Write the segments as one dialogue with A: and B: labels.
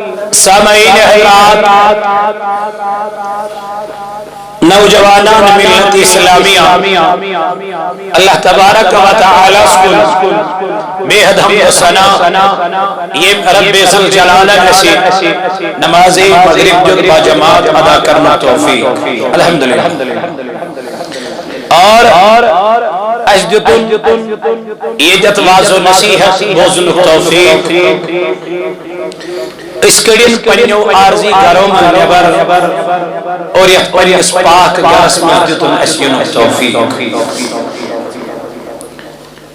A: سامعین حضرات، نوجوانان ملت اسلامیہ، اللہ تبارک و تعالی سکول بے حد حمد و ثنا یہ رب ذوالجلال نسی نماز مغرب جو با جماعت ادا کرنا توفیق الحمدللہ۔ اور اجدتن یہ جت واضح نصیحت بوزن توفیق اس کڑین پنیو عارضی گھروں میں نبر اور یہ پنیس پاک گاس مسجدن اسین توفیق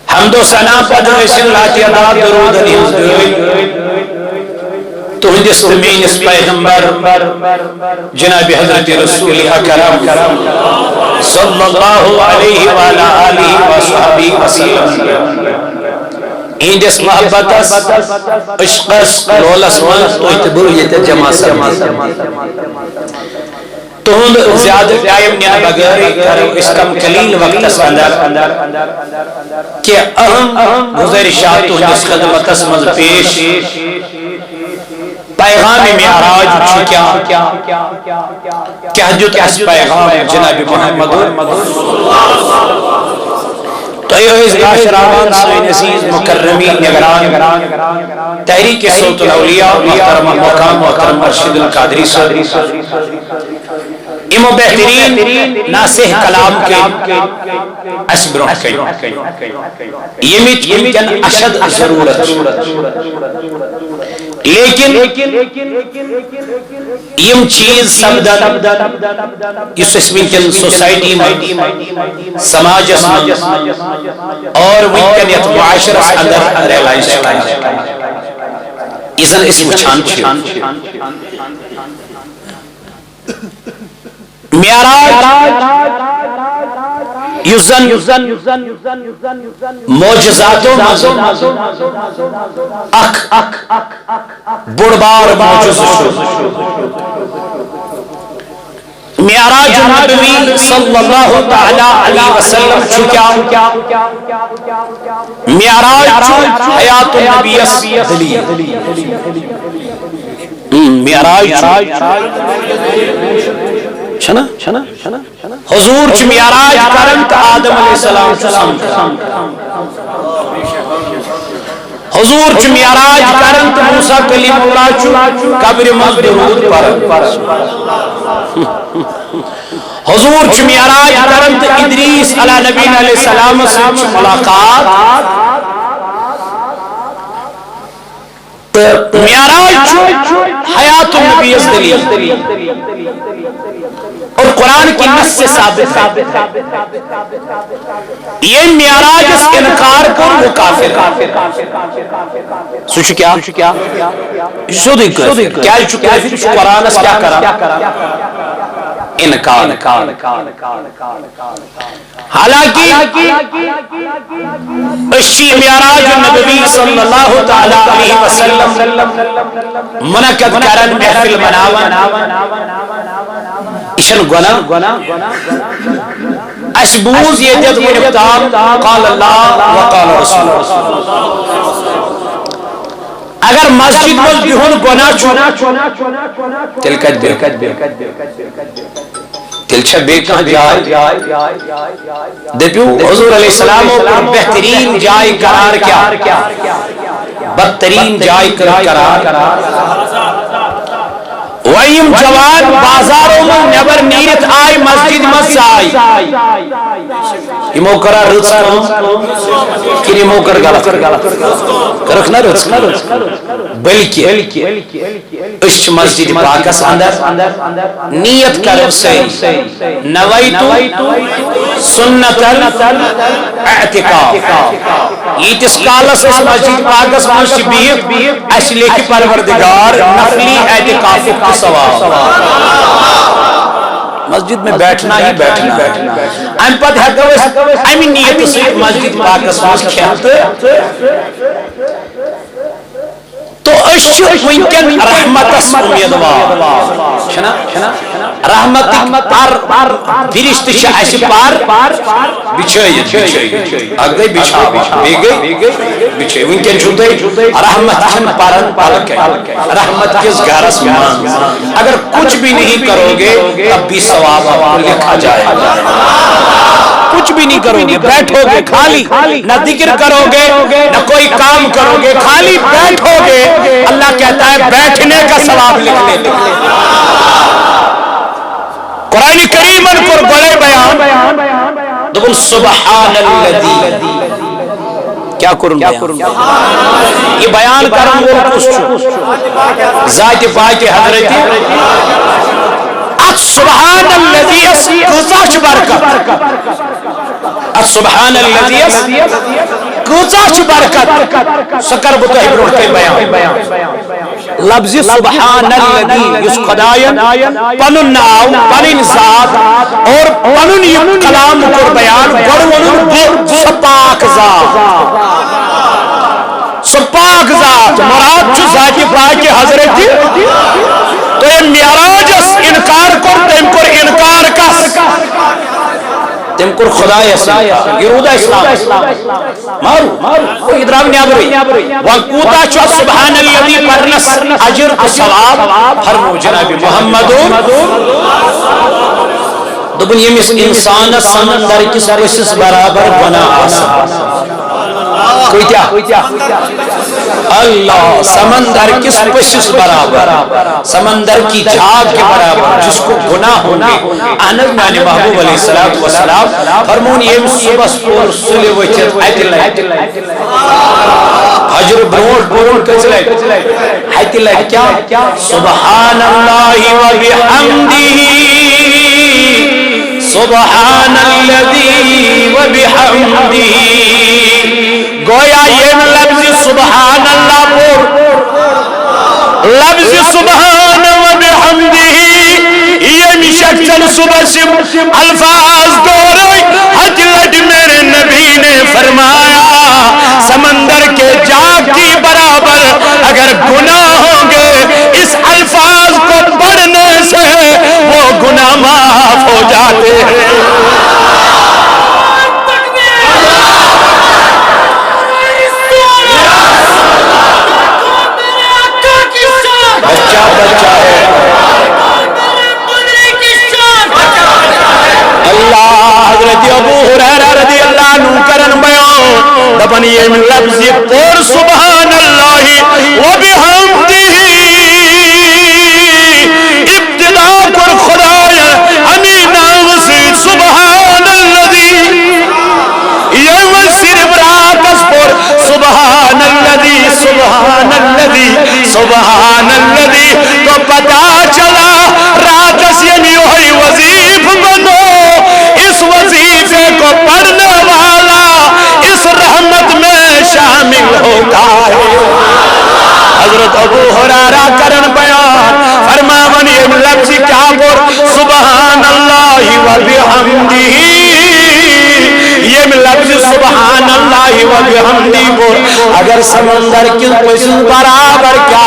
A: حمد و ثنا پدھ اسن لاتی ادا درود علیہ تو ہندس تمین اس پیغمبر جناب حضرت رسول اکرم صلی اللہ علیہ وآلہ وصحبہ وسلم ہندس محبتس عشقس رولس من تو اتبوریت جمع سمت تو ہند زیادہ ٹائم نیا بغیر کرو اس کم قلیل وقت اندر کہ اہم گزارشات تو ہندس خدمت اسمز پیش پیغام معراج کیا جت اس پیغام جناب محمد تو یہ اس داشراوان سوئن عزیز مکرمی نگران تحریک صوت الاولیاء محترم مقام محترم مرشد القادری صاحب امو بہترین ناسح کلام کے اسبروں کئی یہ ممکن اشد ضرورت لیکن یم چیز سمدن اس اسمکن سوسائٹی میں سماج اور وینکن یت معاشر اندر ریلائز ازن اس وچھان معراج یزن معجزاتوں اک بڑبار معجز معراج نبوی صلی اللہ تعالی علیہ وسلم چکیا معراج حیات النبی دلیل معراج حضور چھ معراج کرن تا آدم علیہ السلام حضور چھ معراج کرن تا موسیٰ کلیم اللہ چھ قبر مزدرود پر حضور چھ معراج کرن تا ادریس علیہ نبی علیہ السلام سے ملاقات معراج حیات النبی دلیل اور قرآن کی نص سے ثابت ہے یہ معراج اس انکار کر وہ کافر سوچ کیا شو دیکھ کیا قرآن اس کیا کرا انکار حالانکہ اشی معراج نبوی صلی اللہ تعالی علیہ وسلم منعقد کرن محفل مناون اشن گناہ اشبوز یہ جد منفتاب قال اللہ وقال رسول اگر مسجد مل بہن گناہ چھونا تلکت بے تلچہ بے کہاں جائے دیکھو حضور علیہ السلام پر بہترین جائے قرار کیا بدترین جائے قرار وہیم جوان بازاروں میں نبر نیرت آئی مسجد مس آئی یہ موقرہ رض کنی موقر غلط رکھنا رض بلکہ اس مسجد پاکس اندر نیت کرو سے نویتو سنت الاعتقاف یہ تس کالس اس مسجد پاکس منشبیہ اسلے کی پروردگار نفلی اعتقاف کا سواب مسجد میں بیٹھنا ہی بیٹھنا ام پت ہکوس امی نیت سے مسجد پاکس منش کھیلتے تو اس وینکن رحمتس امیدوار چھنا رحمت پر فرشت چھ اس پر بچھائیت اگ گئی بچھا گئی بچھائی وینکن چھو تھی رحمت چھن پرن پلک رحمت کس گھرس مان اگر کچھ بھی نہیں کرو گے تب بھی ثواب آپ کو لکھا جائے کچھ بھی نہیں کرو گے بیٹھو گے خالی نہ ذکر کرو گے نہ کوئی کام کرو گے خالی بیٹھو گے اللہ کہتا ہے بیٹھنے کا ثواب لکھ لے قرآن کریم کو بڑے بیان دبل سبحان الذی کیا کروں یہ بیان کروں وہ کچھ ذات پاک حضرت سبحان الذی کچھ برکت سبحان الذی کچھ برکت سکر بتو ہے بیان لفظ سبحان الذی اس خدایان پنن نام پنن ذات اور پنن کلام کو بیان گڑ سپاک ذات سپاک ذات مراد جو ذات پاک حضرت تو یہ معراج انکار کر تم کو انکار کس تم کو خدا اسلام گرودہ اسلام مارو کوئی ادراک نیابری وقوتا چو سبحان الذی پرنس اجر و ثواب فرمو جناب محمد دبن یمس انسان سمندر کس پسس برابر بنا آسا کوئی کیا اللہ سمندر کس پسس برابر سمندر کی جھاگ کے برابر جس کو گناہ ہوگی انس نانی محبوب علیہ السلام فرمون یہ صبح سپور سلی وچت ایتی حجر بروٹ کچلے ایتی لائٹ کیا سبحان اللہ و بحمدہ سبحان الذی و بحمدہ گویا یہ لفظ سبحان اللہ پر لفظ سبحان و بحمدہ یہ شخص صبح سے الفاظ دورے حج لٹ میرے نبی نے فرمایا سمندر کے جاگ کی برابر اگر گناہ ہوں گے اس الفاظ کو پڑھنے سے وہ گناہ معاف ہو جاتے ہیں دبن یہ لفظ پر سبحان اللہ و بحمدہ ابتدا پر خدایا ہمیں نام سے سبحان الذی یہ صرف راکس پر سبحان الذی سبحان الذی سبحان الذی تو پتا چلا راکس یعنی ہوئی وظیف بنو اس وظیفے کو پڑھنے والا اس رحمت میں شامل ہوتا ہے حضرت ابو ہریرہ کرن بیان فرماون یہ لفظ کیا پر سبحان اللہ و بحمدہ یہ لفظ سبحان اللہ و بحمدہ پر اگر سمندر کی پس برابر کیا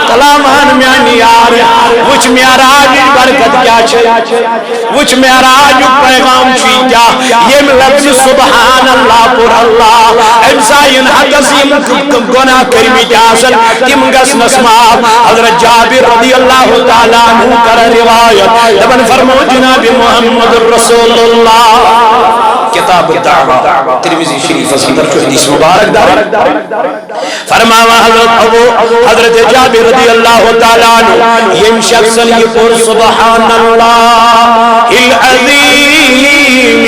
A: کلامان میانی یار وچ معراج برکت کیا چھے وچ معراج پیغام چھی کیا یہ لفظ سبحان اللہ پر اللہ امسائن حقسیم گناہ کرمی جاسل تم گس نسماب حضرت جابر رضی اللہ تعالیٰ عنہ کر روایت دبن فرمو جناب محمد رسول اللہ کتاب الدعوہ ترمذی شریف اندر جو حدیث مبارک دار فرماوا حضرت جابر رضی اللہ تعالیٰ عنہ یم شخص یہ پر سبحان اللہ العظیم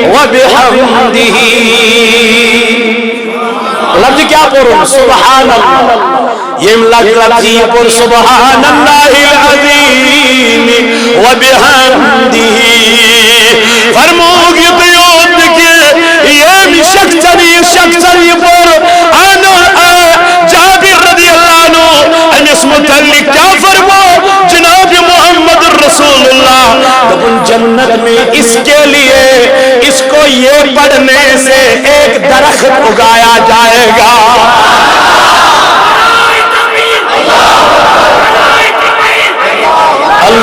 A: و بحمدہ لفظ کیا پڑھو سبحان اللہ یم لفظ یہ پر سبحان اللہ العظیم و بحمدہ فرموگی قیود کے یہ شخصنی پر جابر رضی اللہ عنہ انس متعلق کیا فرمو جناب محمد رسول اللہ تو جنت میں اس کے لیے اس کو یہ پڑھنے سے ایک درخت اگایا جائے گا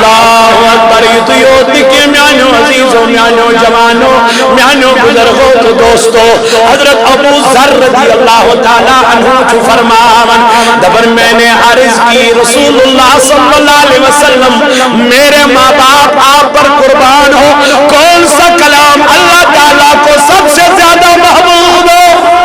A: اللہ اکبر یوت کے میانو عزیزوں میانو جوانوں میانو بزرگوں تو دوستو حضرت ابو ذر رضی اللہ تعالیٰ عنہ جو فرماون دبر میں نے عرض کی رسول اللہ صلی اللہ علیہ وسلم میرے ماں باپ آپ پر قربان ہو کون سا کلام اللہ تعالیٰ کو سب سے زیادہ محبوب ہو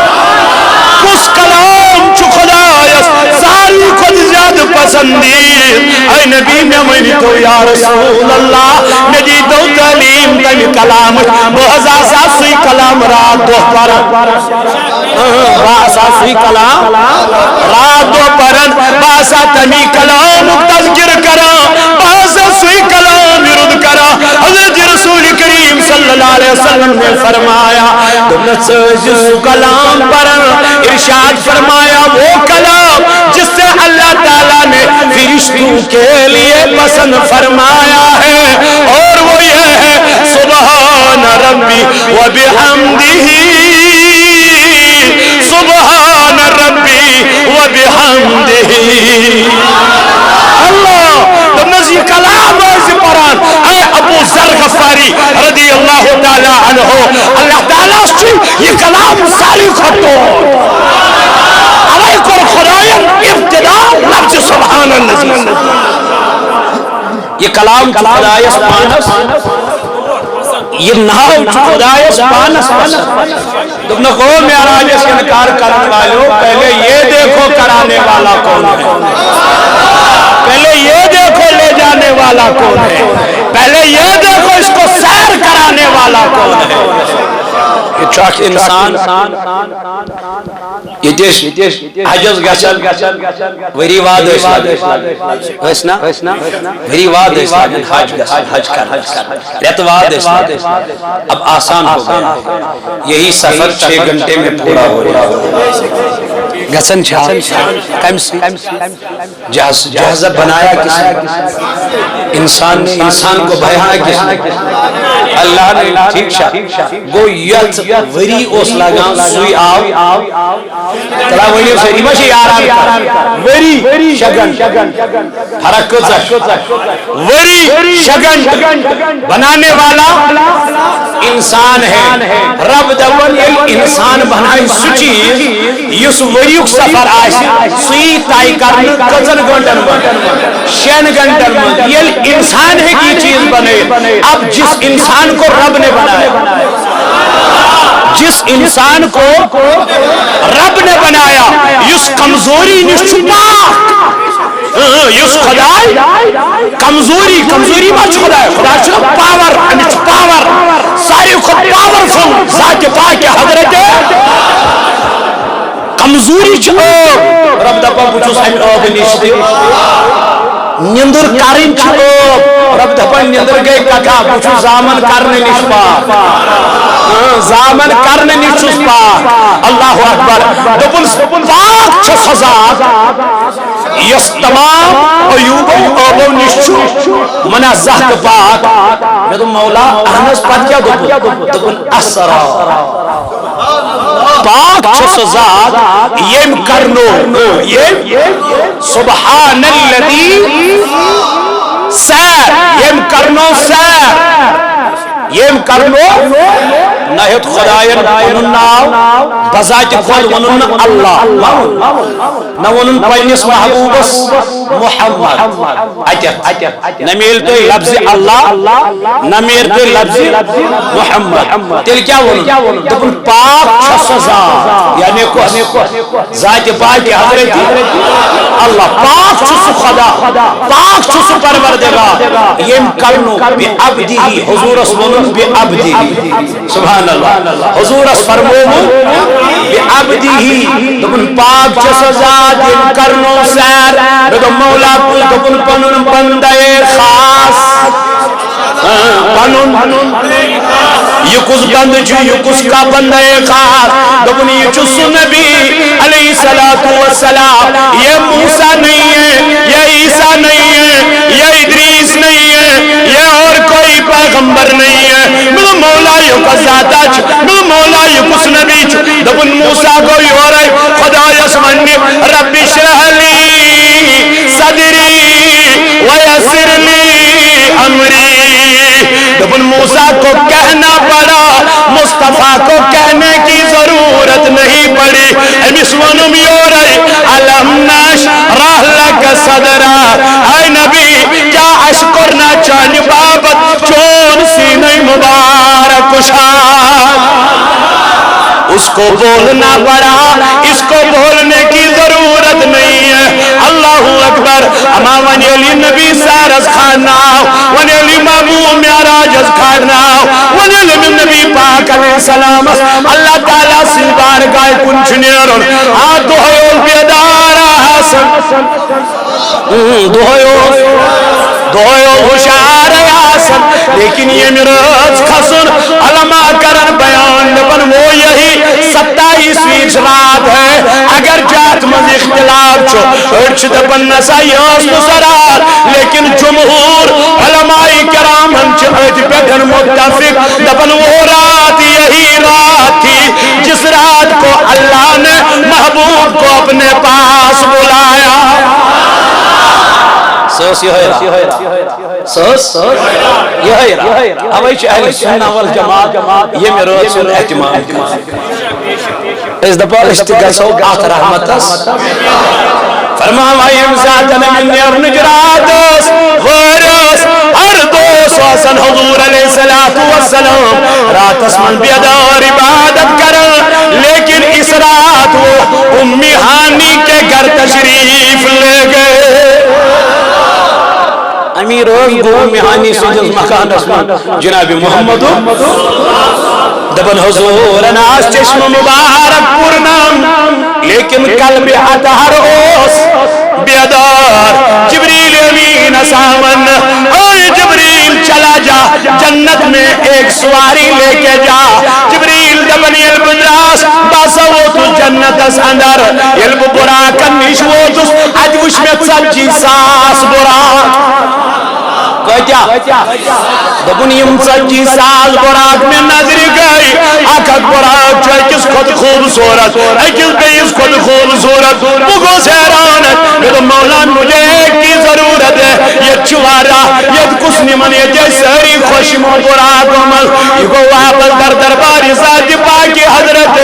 A: اس کلام چو خدایس ساری خود زیادہ پسندید اے نبی میں منی تو یا رسول اللہ نجی دو تعلیم تمی کلام بہت آساسی کلام رات دو پر آساسی کلام رات دو پرن باسا تمی کلام تذکر کرا باسا سوی کلام رد کرا حضرت رسول کریم صلی اللہ علیہ وسلم نے فرمایا دولت جس کلام پر ارشاد فرمایا وہ کلام جس سے اللہ تعالیٰ نے فرشتوں کے لیے پسند فرمایا ہے اور وہ یہ ہے سبحان ربی و بحمدہ سبحان ربی و بحمدہ اللہ تو نزی کلام ایسی پران اے ابو ذر غفاری رضی اللہ تعالیٰ عنہ اللہ تعالیٰ سے یہ کلام ساری خطو علیکم خدایت ابتداء لفظ سبحان اللہ یہ کلام خدایت پانس یہ ناو خدایت پانس تم نے کہو معراج سے انکار کرنے والوں پہلے یہ دیکھو کرانے والا کون ہے پہلے یہ دیکھو لے جانے والا کون ہے پہلے یہ دیکھو اس کو سیر کرانے والا کون ہے یہ چاک انسان یہ دیش حجز گشن وری واد اسنا وری واد حج کر ریت واد اب آسان ہو گیا یہی سفر 6 گھنٹے میں پورا ہو رہا ہے گسن جہاز بنایا کسی انسان نے انسان کو بھیانا کسی اللہ نے ٹھیک شاہ گو یت وری اوس لگان سوئی آو تلا وری سری باشی آرام وری شگن حرک وری شگن بنانے والا انسان ہے رب دون یہ انسان بنائی سچیز یس وریوک سفر آئی سوئی تائی کرنے کچن گھنٹن من 6 گھنٹن من یہ انسان ہے کی چیز بنے اب جس انسان کو رب نے بنایا جس انسان کو رب نے بنایا یس کمزوری نشچپا یس خدای کمزوری بچ خدا چھو پاور انچ پاور ساری خود پاورفل ذات پاک حضرت کمزوری چھو رب دپا بچو سائن آب نشتے نندر کارن چھو رب دپا نندر گئی کتا بچو زامن کرنے نشپا زامن کرنے نشپا اللہ اکبر دپن پاک چھو سزا یس تمام ایوب آبو نشچو منازہ پاک میں تو مولا احنس پاک کیا دپن اسرا پاک چھو ذات یم کرنو یم سبحان اللذی سیر یم کرنو سیر یم کرنو نہت خدایت ونن ناو بذات خود ونن اللہ نہ ونن پنس محبوبس محمد نہ میلتے لفظ اللہ نہ میلتے لفظ محمد تیل کیا ونن دپن پاک چھو ذات یعنی ذات پاک حضرت اللہ پاک چھو خدا پاک چھو پروردگار یم کرنو بی عبدی حضور اس ونن بی عبدی سبحان اللہ حضور اس فرمومن بی عبدی دپن پاک چھو ذات یم کرنو سیر دپن مولا کل دپن پنن بندے خاص پنن یہ کس بند چھو یہ کس کا بندے خاص دپن یہ چس نبی علیہ السلام یہ موسیٰ نہیں ہے یہ عیسیٰ نہیں ہے یہ ادریس نہیں ہے یہ اور کوئی پیغمبر نہیں ہے میں مولا یہ کس ذاتا چھو میں مولا یہ کس نبی چھو دپن موسیٰ کو یہ اور خدا یسمنی رب شرح لی صدری ویسر لی موسیٰ کو کہنا پڑا، مصطفیٰ کو کہنے کی ضرورت نہیں پڑی. امس ونم یورے الم نشرح لک صدرا، اے نبی کیا اس کرنا چاہنے بابت چون سینہ مبارک کشاد. اس کو بولنا پڑا، اس کو بولنے کی ضرورت نہیں ہے. اللہ اکبر. اما ونی علی نبی سارس کھاناو، ونی علی محبوب معراجز کھاناو، ونی علی نبی پاک علیہ السلام اللہ تعالیٰ سی بارگاہ کنچ نیرون. دوہیو بیدارا حسن، دوہیو ہوشار حسن. لیکن یہ میرز کھسن علماء کرن بیان دبن وہ یہی 27ویں رات ہے. اگر جات مز اختلاف چھو ارچ دبن نسائی مصرات، لیکن جمہور علماء کرام ہنچ ارچ پیٹھن متفق دبن وہ رات یہی رات تھی جس رات کو اللہ نے محبوب کو اپنے پاس بلایا. سوس یہ ہے، سوس یہ ہے. اوائچ اہل سنہ والجماعت یہ میرے رسول احتمام اس دفعہ اشتگسو آت رحمتس فرماوائی امزادن من نجراتس غیرس اردوس واسن حضور علیہ السلام راتس من بیدار عبادت کرن. لیکن اس رات وہ امی ہانی کے گھر تشریف لے گئے. امیر امی ہانی سجز مکان اسمان جناب محمد دبن حضور ناس چشم مبارک پورنام، لیکن قلب اطہر اوس بیدار. جبریل امین سامن، اے جبریل چلا جا جنت میں ایک سواری لے کے جا. جبریل دبن یلب ناس باسا وہ تو جنت اس اندر یلب براکن نیش وہ تو اجوش میں سبجی ساس براک کہتا دبن یم سجی سال براک میں نظر گئی. اکھت براک چھو اکس خود خوبصورت، اکس بیس خود خوبصورت. مگو سیران ہے مولا مجھے ایک کی ضرورت ہے. یہ چوارا یہ کس نمن یہ جیسری خوشم براک عمل یہ کو واپس در درباری ذات پاکی حضرت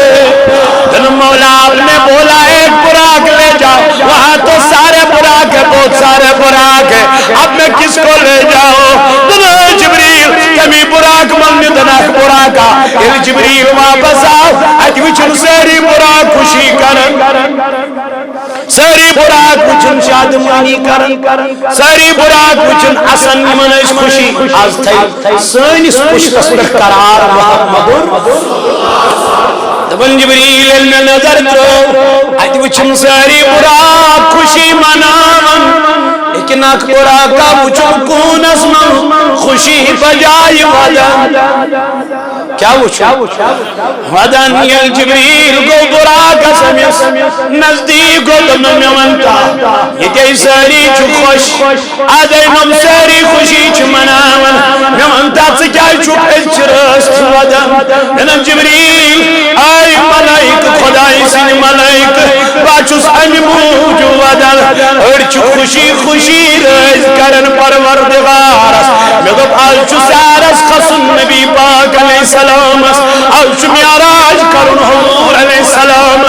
A: دن مولا آپ نے بولا ایک براک لے جاؤ. وہاں تو سارے براک ہے، بہت سارے براک ہے. اب میں کس کو لے جاؤ؟ دن جبریل کمی براک من دنک براکا. یہ جبریل واپس آؤ اج وچن سیری براک خوشی کرن، سیری براک وچن شادمانی کرن، سیری براک وچن حسن منش خوشی. آز تھئی سینس پشتس پر قرار محمد دبن جبریل علم نظر ترو اج وچن سیری براک خوشی منامن. لیکن اک براکا وچن کون اسمن خوشی بجائی ودن. کیا وچن ودن یل جبریل گو براکا سمیس نزدیک گو دم میونتا. یہ تی ساری چو خوش آدھائی نم ساری خوشی چو منامن میونتا سکائی چو پچرست ودن. دنم جبریل آئی ملائک خدای سن ملائک باچوس امی موجو ودن ارچ خوشی خوشی رز کرن پروردگارس. میں گو آلچو سارس خسن نبی پاک علیہ السلام آلچو میاراج کرن حضور علیہ السلام.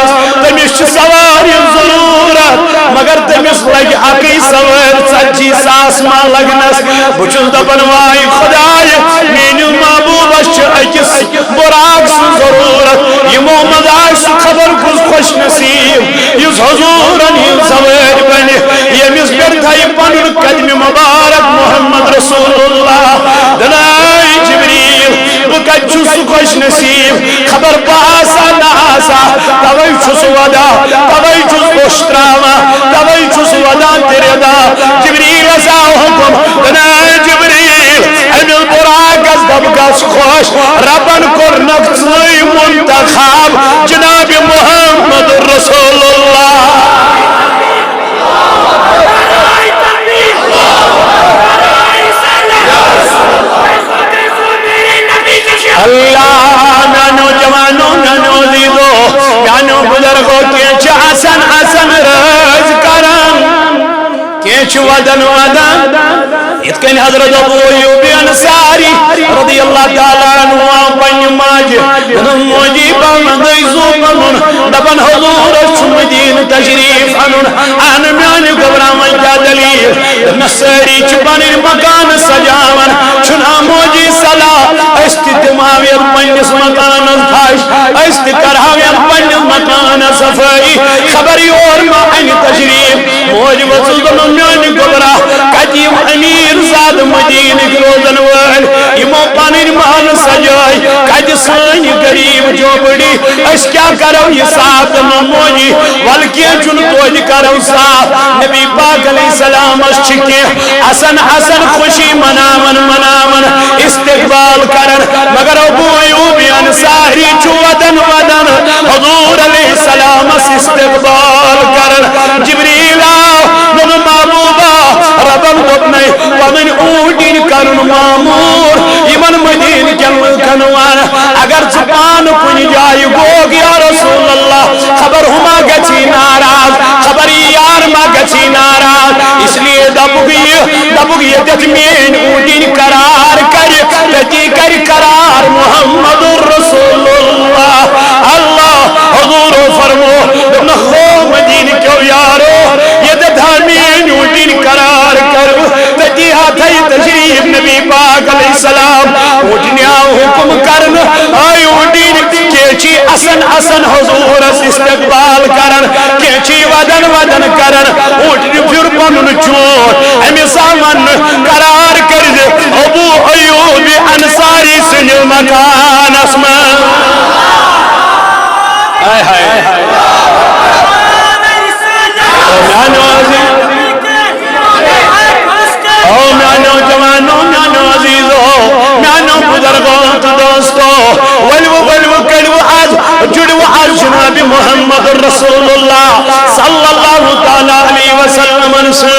A: تمیش سواری ضرورت مگر تمیش لگ اکی سوار سجی ساس ما لگنس. بچن دبن وائی خدای مینو محبوب اچھ اکس براک سن ضرورت. یہ محمد آئیس خبر کس خوش نصیب یس حضورن یہ سوار بنی. یہ مس پر تھائی پنن قدم مبارک محمد رسول اللہ. دنائی جبریل بکت چھس خوش نصیب خبر پاسا ناسا توئی چھس ودا توئی چھس بشتراما توئی چھس ودا تیرے دا. جبریل ازا حکم دنائی جبریل امیل براک از دبگس خوش ربن کرنک زی منتخاب جناب محمد رسول اللہ. ودن ودن اتکن حضرت ابو ایوب انصاری رضی اللہ تعالیٰ عنہ پنی ماجی موجی پامدی زوبنن دبن حضور مدین تشریف انن میانی گبرامن کیا دلیل نصری چپانی مکان سجاون چنا موجی صلاح استدماویت پنیس مکان خاش استکرہاویت پنیس مکان صفائی خبری اور معنی تشریف موج وصلتن میانی گبرا قدیم امیر زاد مدین گروزن وال امو پانی محل سجائی قد سانی غریب جو بڑی اس کیا کرو یہ ساتھ موجی والکیاں چن توج کرو ساتھ نبی پاک علیہ السلام اس چکے حسن حسن خوشی منامن منامن استقبال کرن مگر ابو ایوب انصاری چو ودن ودن حضور علیہ السلام اس استقبال کرن جبریل من محبوبہ ربم دبنے ومن اوڈین کرن مامور یمن مدین کنوان اگر زبان کنی جائی گوگ یا رسول اللہ خبر ہما گچی ناراض خبری یار ما گچی ناراض اس لیے دبگی تجمین اوڈین قرار کر تجی کر قرار محمد رسول اللہ اللہ حضور فرمو نخو مدین کیوں یارو یہ دھامین اوڈین قرار کر تجی ہاتھائی تشریف نبی پاک علیہ السلام اوڈنیا حکم کرن آئی اوڈین کیچی اسن اسن حضور استقبال کرن کیچی ودن ودن کرن اوڈنی پھر پنن چور امی سامن قرار کرد ابو ایوب انصاری سن مکان اسمان آئے ہائے میانو جوانو میانو عزیزو میانو بزرگوں تو دوستو ولو کڑو آج جڑو آج جناب محمد رسول اللہ صلی اللہ تعالیٰ علیہ وسلم سے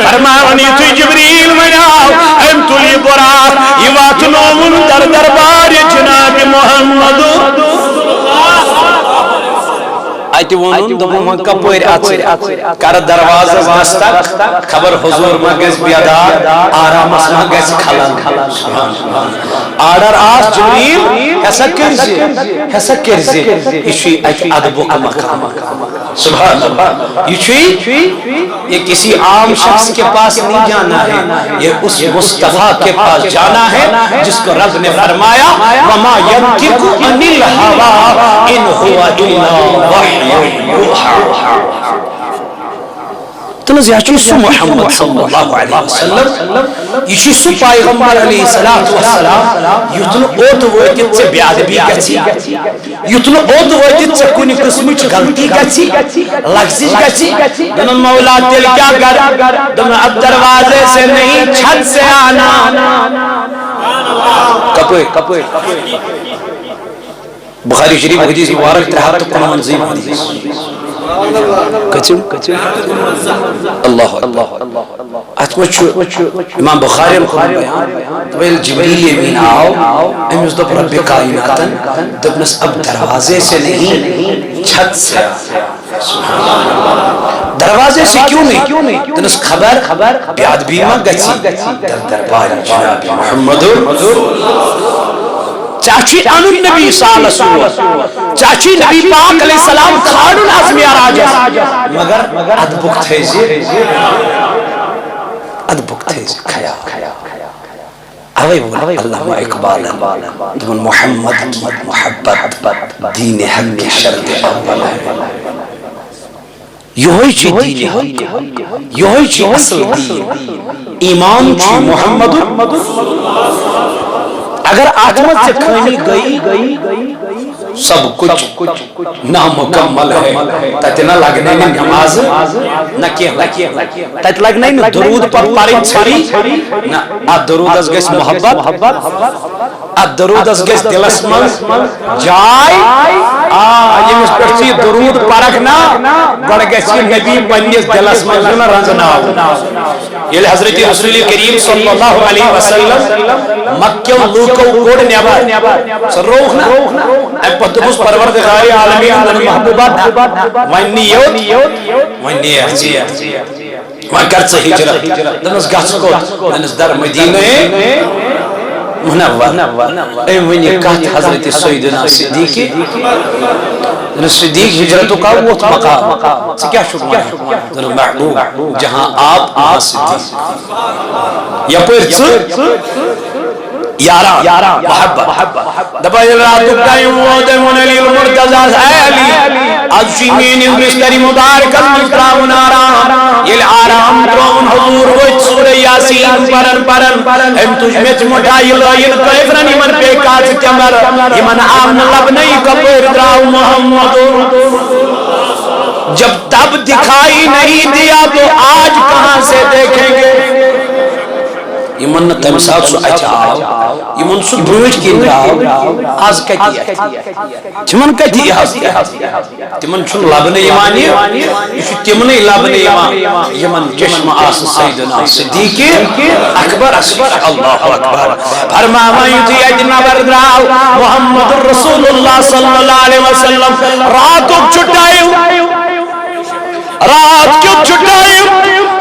A: فرماونی تو جبریل مناو ام تلی برات یہ وات نومن در دربار جناب محمد آئیتی وانون دبو من کپویر آچر کار دروازہ دستک خبر حضور مگز بیادار آرام اس مگز کھلن آرڈر آس جبریل ایسا کرزی ایشوی ایک ادبو کا مقام سبحان اللہ یہ کسی عام شخص کے پاس نہیں جانا ہے یہ اس مصطفیٰ کے پاس جانا ہے جس کو رب نے فرمایا وَمَا يَنْتِقُ عَنِ الْهَوَىٰ إِنْ هُوَ إِلَّا وَحْيٌ يُوحَىٰ تنز یہ سو محمد صلی اللہ علیہ وسلم یہ سو پیغمبر علیہ السلام یتن اوت ویتت سے بیادبی گچی یتن اوت ویتت سے کنی قسمچ غلطی گچی لغزش گچی دنن مولا دل کیا گر دنن اب دروازے سے نہیں چھت سے آنا کپوئے بخاری شریف حدیث مبارک 73 منظیم حدیث کچھو اللہ امام بخاری القرآن بیان طویل جبریل یمین آؤ امیز دو رب کائناتن دبنس اب دروازے سے نہیں چھت سے دروازے سے کیوں نہیں دنس خبر بیاد بیمہ گچی در دربار جناب محمد چاچی انو نبی صلی اللہ علیہ وسلم چاچی نبی پاک علیہ السلام کھانون عظمی آراجہ مگر ادبک تھیزی کھیا اوے بولا اللہ اقبال دون محمد کی محبت دین حق کی شرط اول ہے یہی چی دین حق یہی چی اصل دین ایمان چی محمد اگر آتمت سے کھانی گئی سب کچھ نامکمل ہے تتنا لگنے میں نماز نہ کیا تت لگنے میں درود پر پاری چھری نہ درود از گیس محبت درود از گیس دلس من جائے یمس پرچی درود پرکنا گوڑ گیسی نبی پنیس دلس من رنزناو یہ حضرت رسول کریم صلی اللہ علیہ وسلم مکہ لوکو کوڑ نیبار سر روحنا اب پتبوس پروردگار عالمین محبوبات ونی یوت وہاں کرچہ ہجرت دنس گھس کو دنس در مدینہ منور اے ونی کہت حضرت سیدنا صدیقی دنس صدیق ہجرتو کا وقت مقام سے کیا شکر دنس محبوب جہاں آپ صدیق یا پر یارا محبت دبا راتو قائم وودمون علی المرتضی علی از شیمین مستری مبارک مسترام آرام یہ آرام درون حضور وچ سورہ یاسین پرن ہم تجھ میں مٹھائی لائن کیفرن یمن پہ کاز کمر یمن آمن لب نہیں کپر دراؤ محمد جب تب دکھائی نہیں دیا تو آج کہاں سے دیکھیں گے یمن تم ساتھ سو اچھاو یمن سو بروج کی دراؤ آز کتی ہے تمن کتی ہے تمن چھن لبن ایمانی تمن لبن ایمان یمن چشم آس سیدنا صدیقی اکبر اللہ اکبر فرمائی تھی اجنا بردراؤ محمد رسول اللہ صلی اللہ علیہ وسلم رات کیوں چھٹائیو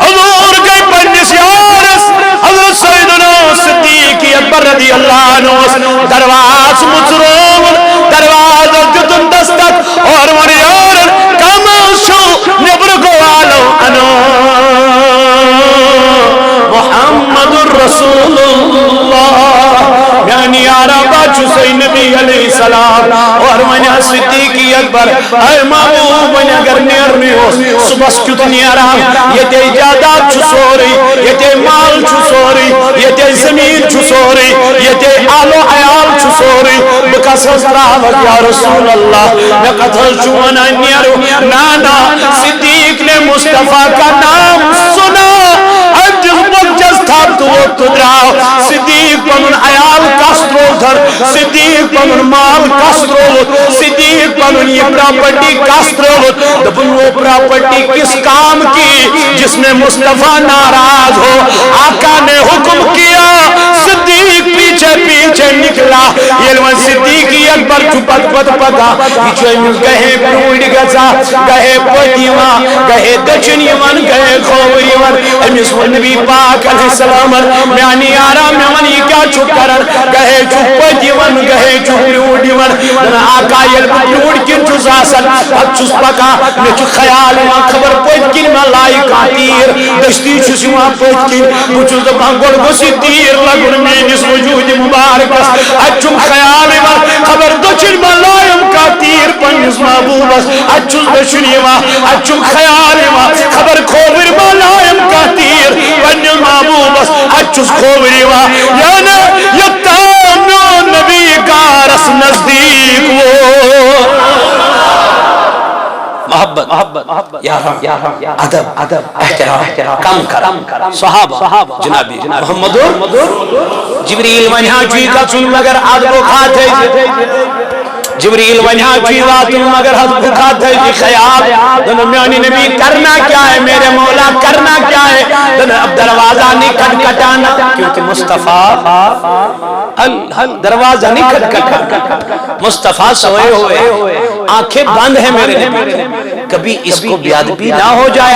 A: حضور گئی پنیس یارس حضرت سیدنا صدیقی اکبر رضی اللہ عنہ درواز مصروم درواز جتن دستت اور مریار کامشو نبرکو آلو انو محمد رسول اللہ یعنی عربہ چسے نبی علیہ السلام اور منہ صدیقی اکبر اے محبوب منہ اگر نیرنی ہو صبح کیوں نیرام یہ تے جادات چھسوری یہ تے مال چھسوری یہ تے زمین چھسوری یہ تے آل و عیال چھسوری بکس حضرات یا رسول اللہ میں قتل چوانا نیرو نانا صدیق نے مصطفیٰ کا نام سنا تو وہ تدراؤ صدیق پنن عیال کسترو دھر صدیق پنن مال کسترو صدیق پنن یہ پراپرٹی کسترو دبن وہ پراپرٹی کس کام کی جس میں مصطفیٰ ناراض ہو آقا نے حکم کیا صدیق پیچھے نکلا یہ صدیقی اکبر چھپت پتا پیچھے گہے پروڑ گزا گہے پتیما گہے دچنیمان گہے خوریمان امیس نبی پاک علیہ السلام میانی آرام میں یہ کیا چھپ کرن گہے چھپ دیون گہے چھپ پروڑ دیون آقا یہ پروڑ کن چھس آسن اب چھس پکا میں چھو خیال وہاں خبر پوچھ کن میں لائق تیر دشتی چھس وہاں پوچھ کن پوچھو دبان گوڑ گسی تیر لگن میں جس وجود مبارک اچھم خیال وہاں خبر دچن میں لائق تیر پنیس محبوبس اچھس دشنی وہاں اچھم خیال وہاں خبر کھوبر میں لائق تیر پنیس محبوبس اچھس کھوبری وہاں یعنی یتامن نبی کا رس نزدیک وہ محبت ادب احترام کم کرم صحابہ جنابی محمد جبریل ونہا چوئی کا چون مگر ادب و کھاتے جبریل ونہا چوئی واتن مگر ادب و کھاتے جی خیال دنو میانی نبی کرنا کیا ہے میرے مولا کرنا کیا ہے دنو اب دروازہ نہیں کھٹکھٹانا کیونکہ مصطفیٰ دروازہ نہیں کھٹکھٹانا مصطفیٰ سوئے ہوئے آنکھیں بند ہیں میرے نبی کبھی اس کو بیادبی نہ ہو جائے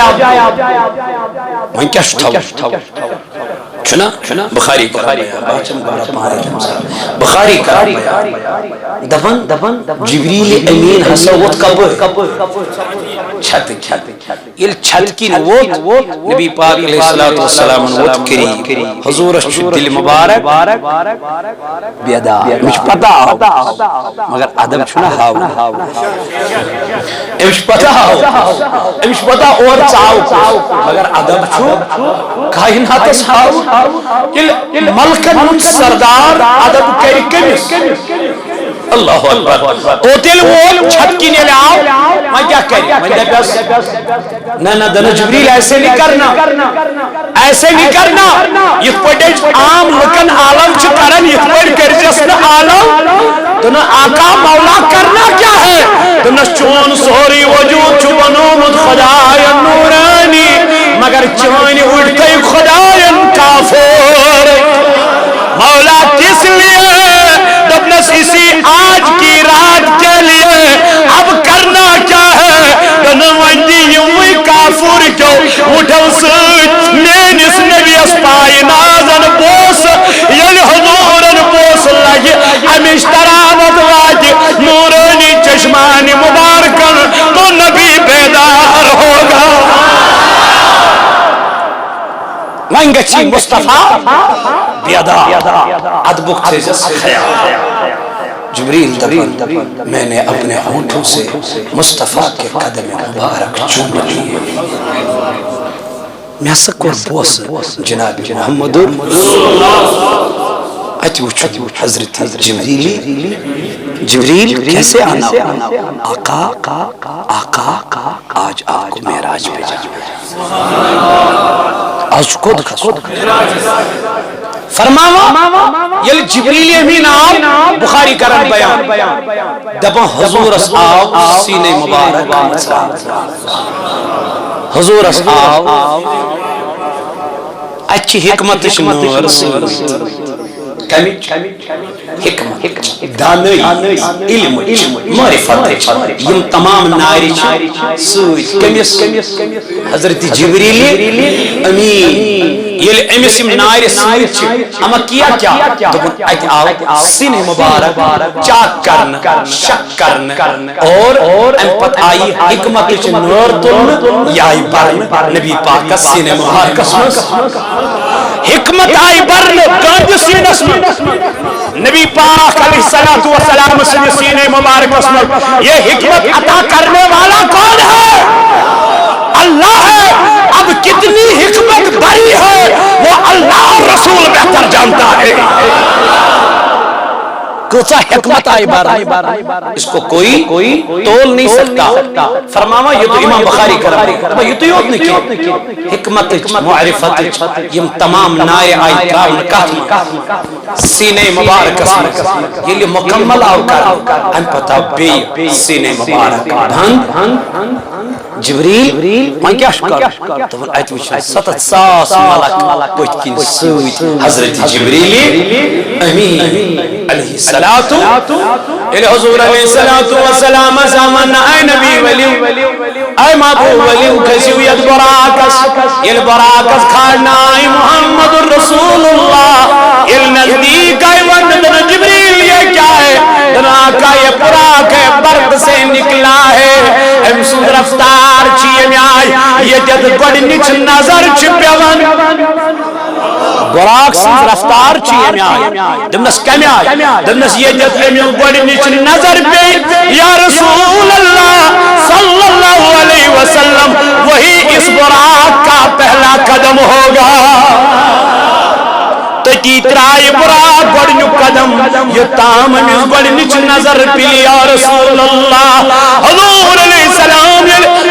A: وہیں کیا شتھاو چنا بخاری کر دفن جبریل امین حسوت کب چھت یہ چھت کی نوت نبی پاک علیہ السلام نوت کری حضور دل مبارک بیدا مجھ پتا مگر عدم چھنا ہاو امش پتا اور چاو مگر عدم چھو کائنات ہاو ملکن سردار عدم کری کمیس اللہ اکبر اوتل وہ چھت کی نیلے آؤ میں کیا کری میں دے پیس نہ دن جبریل ایسے نہیں کرنا یہ پڑیج عام لکن عالم چھ کرن یہ پڑ کر جسن عالم دن آقا مولا کرنا کیا ہے دن چون سوری وجود چھ بنومد خدای نورانی مگر چوانی اٹھتے خدای کافر مولا کس لیے دبنس اسی آج کی رات کے لیے اب کرنا کیا ہے دنوندی یومی کافر کیوں اٹھو سوچ ونگچی مصطفیٰ بیدا ادبک تھیزس خیال جبریل دبن میں نے اپنے ہونٹوں سے مصطفیٰ کے قدم مبارک چوم لیے میں سکور بوس جناب محمد اتوچو حضرت جبریل کیسے آنا آقا آج آپ کو معراج پہ جانا آج کو دکھا فرماوا یل جبریل امین آو بخاری کرن بیان دبا حضور اس آو سینے مبارک حضور اس آو اچھی حکمت شنور حکمت دانائی علم معرفت یم تمام ناری سوچ کمیس حضرت جبریل امین یل امس یم ناری سوچ اما کیا دبن ات آو سین مبارک چاک کرن شک کرن اور ام پت آئی حکمت نور تلن یائی برن نبی پاک سین مبارک حکمت آئی برن گاند سینس نبی پاک علیہ السلام سینے مبارک اسمر یہ حکمت عطا کرنے والا کون ہے؟ اللہ ہے. اب کتنی حکمت بڑی ہے وہ اللہ اور رسول بہتر جانتا ہے. کچھا حکمت آئی بار اس کو کوئی تول نہیں سکتا. فرماما یہ تو امام بخاری کرا یہ تو یوت نہیں کی حکمت معرفت یم تمام نائے آئی تراؤن کاتم سینے مبارک یہ لی مکمل آو کر ان پتا بی سینے مبارک دھن جبریل من کیا شکر تو آیت وچھا 700 ملک پوچھ کن سوچ حضرت جبریل امین علیہ السلام الى حضور علیہ السلام زمان اے نبی ولی اے محبوب ولی کسیویت براکس یہ براکس کھانا اے محمد الرسول اللہ یہ نزدیک اے وندن جبریل یہ کیا ہے دنا کا یہ براک ہے برد سے نکلا ہے ہم سود رفتار چیئے میں آئی یہ جد گوڑ نچ نظر چھپیون براک سود رفتار چیئے میں آئی دمنس کمی آئی دمنس یہ جد امیل گوڑ نچ نظر پہ یا رسول اللہ صلی اللہ علیہ وسلم وہی اس براک کا پہلا قدم ہوگا تکی ترائی براک گوڑنیو قدم یہ تام امیز گوڑنیچ نظر پلی یا رسول اللہ حضور علیہ السلام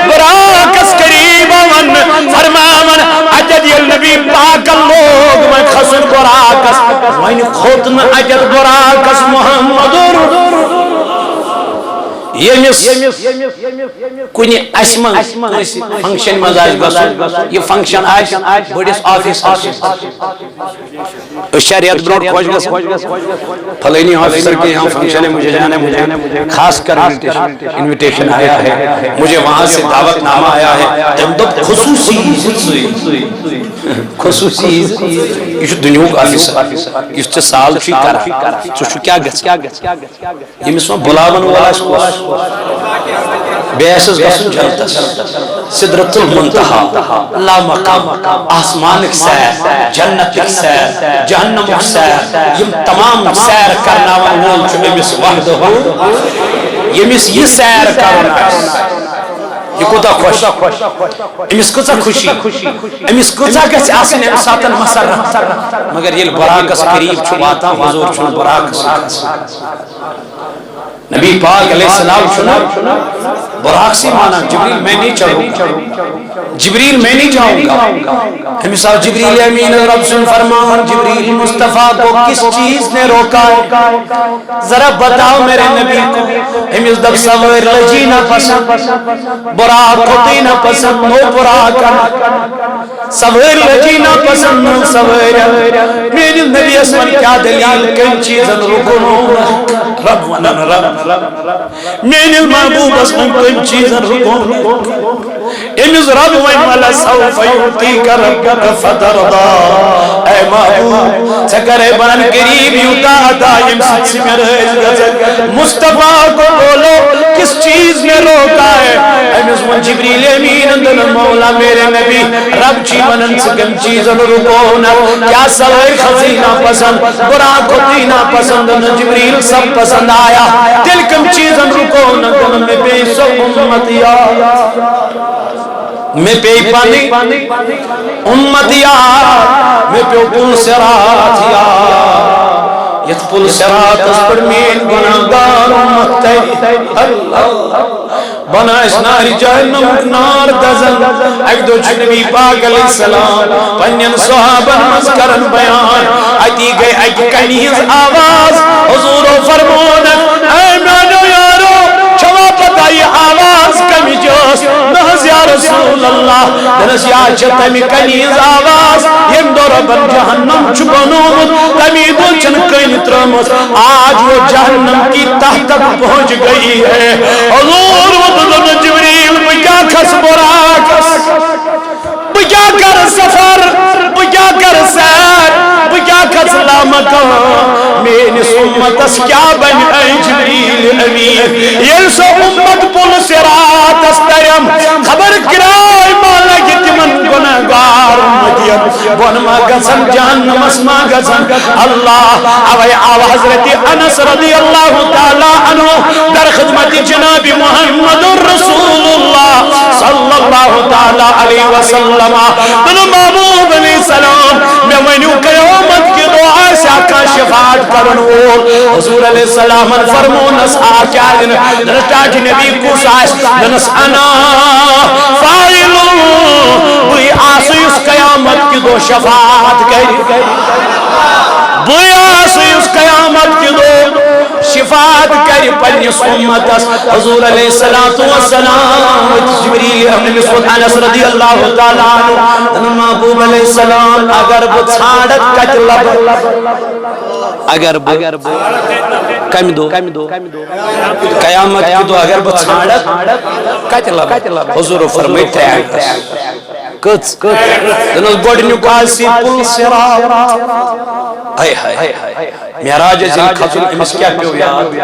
A: براک اس قریب من فرمامن اجد یہ نبی پاک لوگ میں خسن براک اس وین خودن اجد براک اس محمد یہ کنی اسمان فنکشن مزاج گسو یہ فنکشن آج بڑیس آفیس شریعت بروٹ خوش گس فلینی آفیسر کے یہاں فنکشن ہے مجھے جانا مجھے خاص کر انویٹیشن آیا ہے مجھے وہاں سے دعوت نامہ آیا ہے جب دب خصوصی یہ جو دنیا کا آفیسر اس سے سال چی کرا تو شو کیا گس یہ مسئلہ بلاون والا اس کو بیسز گسن جلتس صدرت المنتہا لا مقام آسمانک سیر جنتک سیر جہنمک سیر یم تمام سیر کرنا وول چھو امس وحد ہو یمس یہ سیر کرنا یہ کتا خوش امس کتا خوشی امس کتا گھس آسن امساتن مسر مگر یہ براکس قریب چھو باتا حضور چھو براکس نبی پاک علیہ السلام چھنا براکسی مانا جبریل میں نہیں چڑھوں جبریل میں نہیں جاؤں گا ہمیں صاحب جبریل امین رب سن فرمان جبریل مصطفیٰ کو کس چیز نے روکا ہے ذرا بتاؤ میرے نبی کو ہمیں دب سویر لجی نہ پسند براک ہوتی نہ پسند نو براک سویر لجی نہ پسند نو سویر میری نبی اسمان کیا دلیل کن چیزن رکھنو رب ونن رب میری محبوب اسمان کن چیزن رکھنو امز رب وین والا سوف یوتی کر رب فترضا اے محبوب سکرے بن قریب یوتا دائم سی میرے مصطفیٰ کو بولو کس چیز نے روکا ہے امس ون جبریل امین دن مولا میرے نبی رب چی ونن سکم چیز رکو نا کیا سوائے خزینہ پسند براق خزینہ پسند جبریل سب پسند آیا دل کم چیز رکو نا میں بے سب امتیا میں پہ پانی امتیا میں پہ پل سراتیا یت پل سرات اس پر مین گناہگار امت تیری اللہ بنا اس ناری جہنم نار دزن ایک دو نبی پاک علیہ السلام پنین صحابہ مذکرن بیان اتی گئے ایک کنیز آواز حضور و فرمون اے مانو یارو چھوا پتا یہ آواز کمی جوس نحض یا رسول اللہ دنس یا چھتمی کنیز آواز یم دو ربن جہنم چھپنومت کمی دو چنکین ترمت آج وہ جہنم کی تہ تک پہنچ گئی ہے حضور وطلب جبریل بکیا کھس براکس بکیا کر سفر بکیا کر سیر بکیا کھس لامکان میں اس امت اس کیا بن اے جبریل امین یہ سو امت پل سرات استرم خبر کرائی مالا گتمن گناہگار امتیم بنما گسن جہنم اسما گسن اللہ اوی آو حضرت انس رضی اللہ تعالی عنہ در خدمت جناب محمد رسول اللہ صلی اللہ تعالی علیہ وسلم بن محبوب علیہ السلام میں ونیو قیامت کی دعا سے آکا شفاعت کرنور حضور علیہ السلام فرمونس آکیا نرٹاج نبی کو ساش ننس انا فائلو بھئی آسی اس قیامت کی دو شفاعت کری بھئی آسی اس قیامت کی دو شفاعت کری پنیس امتس حضور علیہ السلام جبریل اپنے مسعود انس رضی اللہ تعالیٰ عنہ محبوب علیہ السلام اگر وہ چھاڑت کت لب اگر وہ کم دو قیامت کی دو اگر وہ چھاڑت کت لب حضور فرمائیتے ہیں کت دنس گوڑنیو کاسی پل سرات آئے ہائے میراج زل خطل امس کیا پیو یاد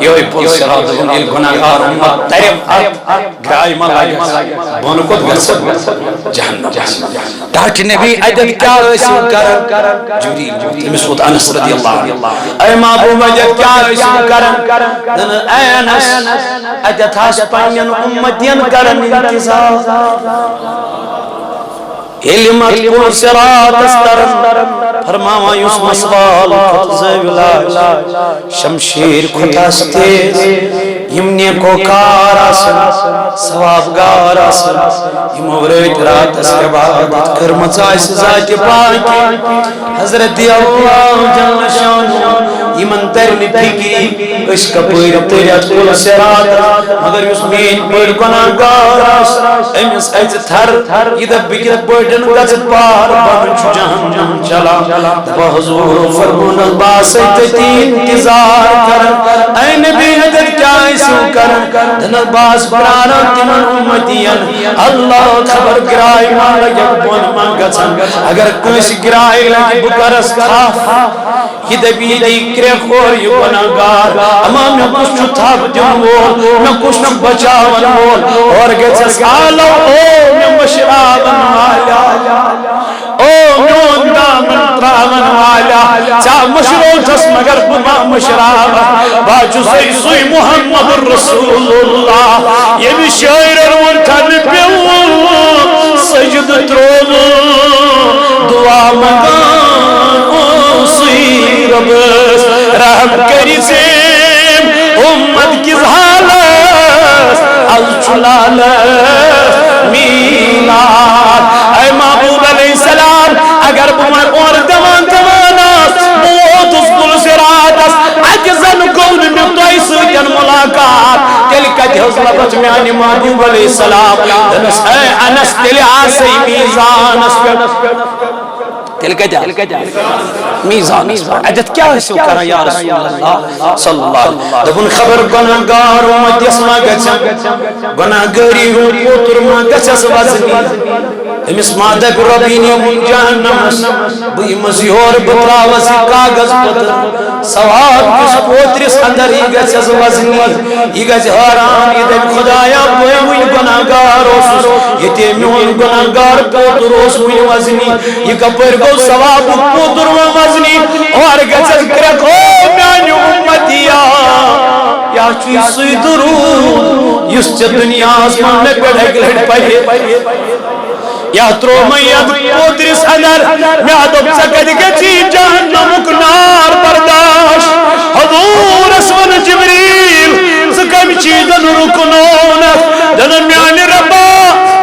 A: یہ ہوئی پل سرات دنیل گناہگار امت تیرم گرائی ملائی بونو کت گرسد جہنم ڈاٹ نبی عدد کیا ایسی کرن جبریل مسعود انس رضی اللہ اے محبوب عدد کیا ایسی کرن اے انس عدد ہاس پانین امتین کرن انتظار علمت پل سرات استرن فرماوا یوس مسوال خط زیولا شمشیر خطاستے یمنی کو کار آسن ثوابگار آسن یمورت رات اسکبادت کرمچائس ذات پاکی حضرت اللہ جل شان یمن ترمی پھیکی عشق پیر تیریت پل سرات مگر یوس مین پیر گناہگار آسن امس ایز تھر یہ بگرت بڑن گزت پار بن چھو جہنم چلا دبا حضور فرمون الباسی تین انتظار کرن اے نبی حضرت کیا ایسو کرن دن الباس برانا تمن امتین اللہ خبر گرائی مالا یک بون مانگتن اگر کوئی گرائی لگی بکرس خاف یہ دبی دی کرے خور یہ گناہگار اما میں کچھ چھو تھاپ دن وول میں کچھ چھو بچاون وول اور گیچس آلو او میں مشرابن والا او میون دامن تراون والا چاہ مشروع تس مگر بما مشراب باچو سوی محمد رسول اللہ یہ بھی شاعر ارون کھن پیو سجد ترون دعا مگان سوی رب رحم کری سیم امت کی حالت از چلالت میلاد اے محبوب علیہ السلام اگر بمر اور دوان دواناس موت اس پل سراتس اجزن کون میں توئی سوچن ملاقات تل کت حضرت میانی محبوب علیہ السلام دنس اے انس تل آسی میزان تل کجا میزان عدد کیا ہے سو کرا یا رسول اللہ صلی اللہ علیہ وسلم دبن خبر گناہگار امت یسما گچن گناہگاری ہوں پوتر ما گچس وزنی امس مادہ ربینی من جہنم بی مسیحور بطراوز کاغذ پتر سواب کس پوترس اندر یہ گز وزنی یہ گز حیران یہ دن خدایا بوئی ہوئی گناہگار اوسس یہ تے میون گناہگار پوتر اوس ہوئی وزنی یہ کپر گو ثواب پوتر وزنی اور گز کرک ہو میانی امتیا یا چیز سوی درود یس چه دنیا آسمان میں پیڑھے گلڑ پہے یا ترو میاد پوترس اندر میادب سکت گچی جہنم کنار برداشت حضور اسون جبریل سکم چیزن رکنونت دن میان ربا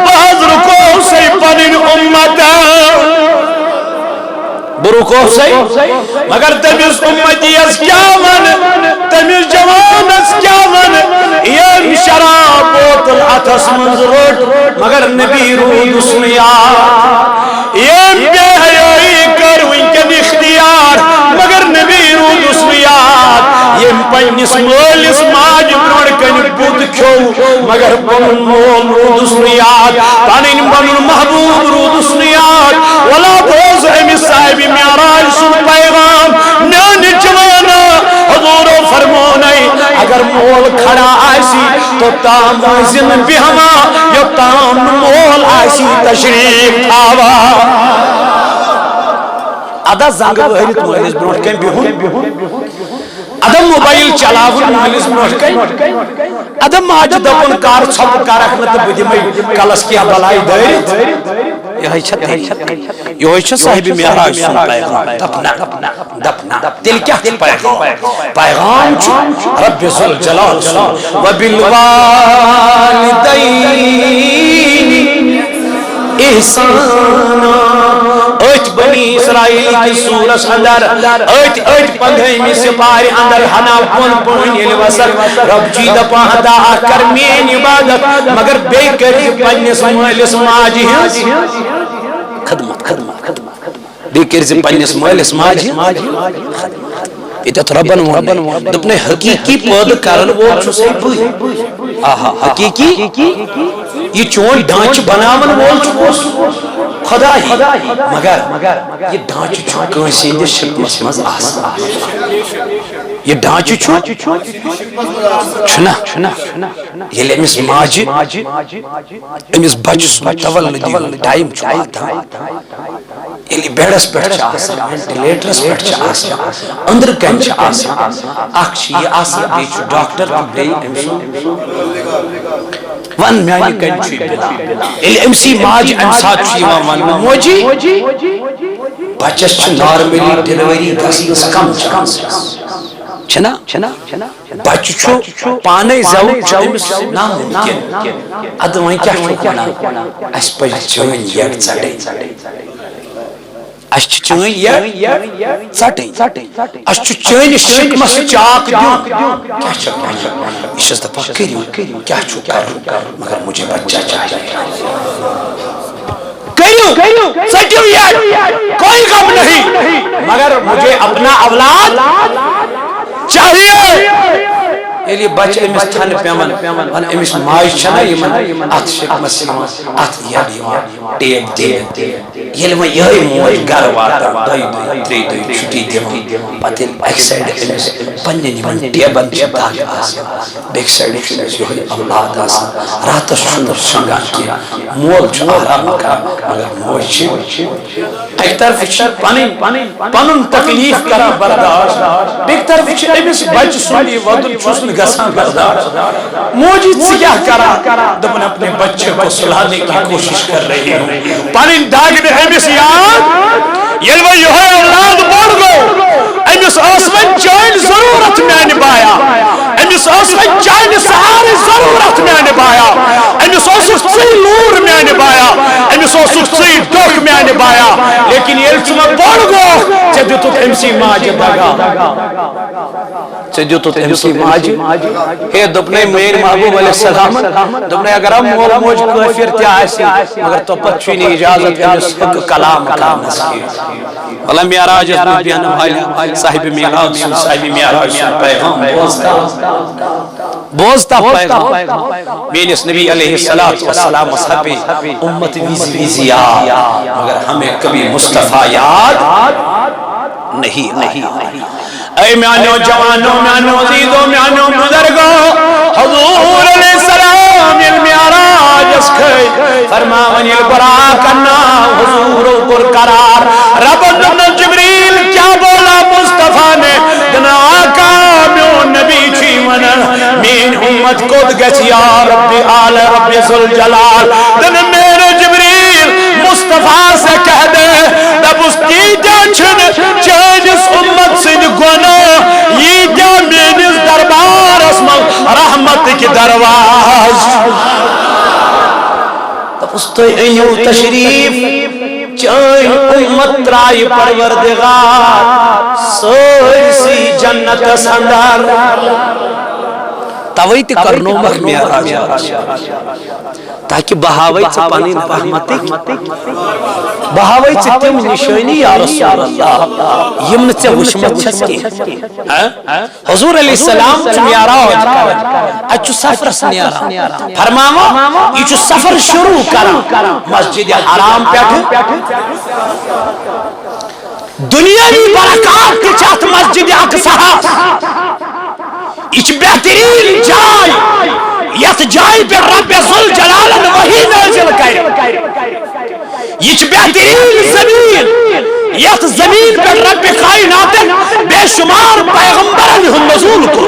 A: باز رکو سی پنن امتا برکو سی مگر تمیز امتی از کیا من تمیز جوان از کیا من یہ شراب بوتل اتس منز روٹ مگر نبی رود اسمیات یہ بے حیائی کر وینکن اختیار مگر نبی رود اسمیات یہ پنیس مولس ماج برڑکن بود کھو مگر پنن مول رود اسمیات پنن محبوب رود اسمیات ولا بوز امی صاحب معراج سن پیغام میان جوانا حضور فرمونائی اگر مول کھڑا آئیسی تو تام زن بہما یا تام مول آئیسی تشریف آوا ادا زنگ بہریت مولس بروٹ کن بہن ادم موبائل چلاون مولس بروٹ کن ادم ماج دپن کار چھپ کارکھنت بدیمئی کلس کیا بلائی دائرت یہ چھت صاحب معراج سن پیغام دپنا دل کیا پیغام چھو رب ذوالجلال وبالوالدین احسانا ایت بنی اسرائیل کی سورس اندر ایت پندھیمی سپاری اندر ہنا پون پون یل وسط رب جی دپا ہدا کر مین عبادت مگر بے کری پنس مالس ماجی خدمت بے کری پنس مالس ماجی اتت ربن دپنے حقیقی پود کرن وول چھو سی بھئی آہا حقیقی یہ چون ڈانچ بناون وول چھو خدای مگر یہ ڈانچ چھو کنسی اندر شکمس مز آسا یہ ڈانچ چھو چھنا یہ امس ماجی امس بچس تولدی ٹائم چھو آتا یہ بیڑس پیٹ چھا آسا وینٹیلیٹرس پیٹ چھا آسا اندر کن چھا آسا اکشی یہ آسا بیچو ڈاکٹر کی بے ون میانی کن چھوی بلا یہ امسی ماج امسات چھوی ون موجی بچس چھو نارملی ڈیلیوری گسنس کم چھنا بچ چھو پانے زو امس ناممکن ادوائیں کیا چھو کنا اس پر چون یک چڑے اس چون یک چٹے اس چون شکمس چاک دیون کیا چھو اشز دپا کریو کیا چھو مگر مجھے بچہ چاہیے کریو سٹیو یک کوئی غم نہیں مگر مجھے اپنا اولاد چاہیے یہ بچ امس تھن پیمن ون امس ماج چھنا یمن ات شکمس ات ٹیپ دے یل میں یہ موج گھر واتا دئی تری دئی چھٹی دیم پتہ ایک سائیڈ امس پنن یمن ٹیبن چھ داغ آس بیک سائیڈ امس یہ اولاد آس رات شنر شنگان کی مول چھ آرام کا مگر موج چھ ایک طرف چھ پنن تکلیف کرا برداشت بیک طرف چھ امس بچ سن یہ ودن چھسن گسان برداشت موجی کیا کرا دپن اپنے بچے کو سلانے کی کوشش کر رہی ہوں پنن داغ نے امس یاد یلو یہ اولاد بڑھ گو امس آسمن چین ضرورت میں نبایا امس آسمن چین سہارے ضرورت میں نبایا امس آسف سی نور میں نبایا امس آسف سی دکھ میں نبایا لیکن یہ چمہ بڑھ گو چہ دیتو امسی ماج دگا چہ دیتو امسی ماج ہے دپنے میر محبوب علیہ السلام دپنے اگر ہم مول موج کافر تیا ایسی مگر تو پچھوی نہیں اجازت امس حق کلام کامس کی والا معراج اس میں بیان بھائی صاحب معراج پیغام بوزتا بوزتا پیغام میرس نبی علیہ السلام صحابی امت ویزی یاد مگر ہمیں کبھی مصطفیٰ یاد نہیں اے میانو جوانو میانو عزیزو میانو بزرگو حضور علیہ السلام المعراج اسکھئی فرماونی البراق النام حضور برقرار رب العالمین جبریل کیا بولا مصطفیٰ نے دنا آقا میون نبی چھی ونن مین امت کود گچ یا رب آل رب ذوالجلال دن میرے جبریل مصطفیٰ سے کہہ دے دب اس کی جانچن چینس امت سے گونا یہ کیا مینس دربار اسمال رحمت کی درواز تب اس تو اینیو تشریف چین امت رائی پروردگار سوئیسی جنت سندر تویت کرنو مخمیراج تاکہ بہاوی چپانی رحمتک بہاوی چتم نشانی یا رسول اللہ یمن چے وشمت چھسکی حضور علیہ السلام چمیارا ہو جکا اچھو سفر سنیارا فرماما یہ سفر شروع کرا مسجد حرام پیٹھ دنیاوی برکات کے چاہت مسجد اقصا یہ بہترین جائے یت جائے پر رب ذوالجلال وحی نازل کرے یہ بہترین زمین یت زمین پر رب کائنات بے شمار پیغمبران ہم نزول کو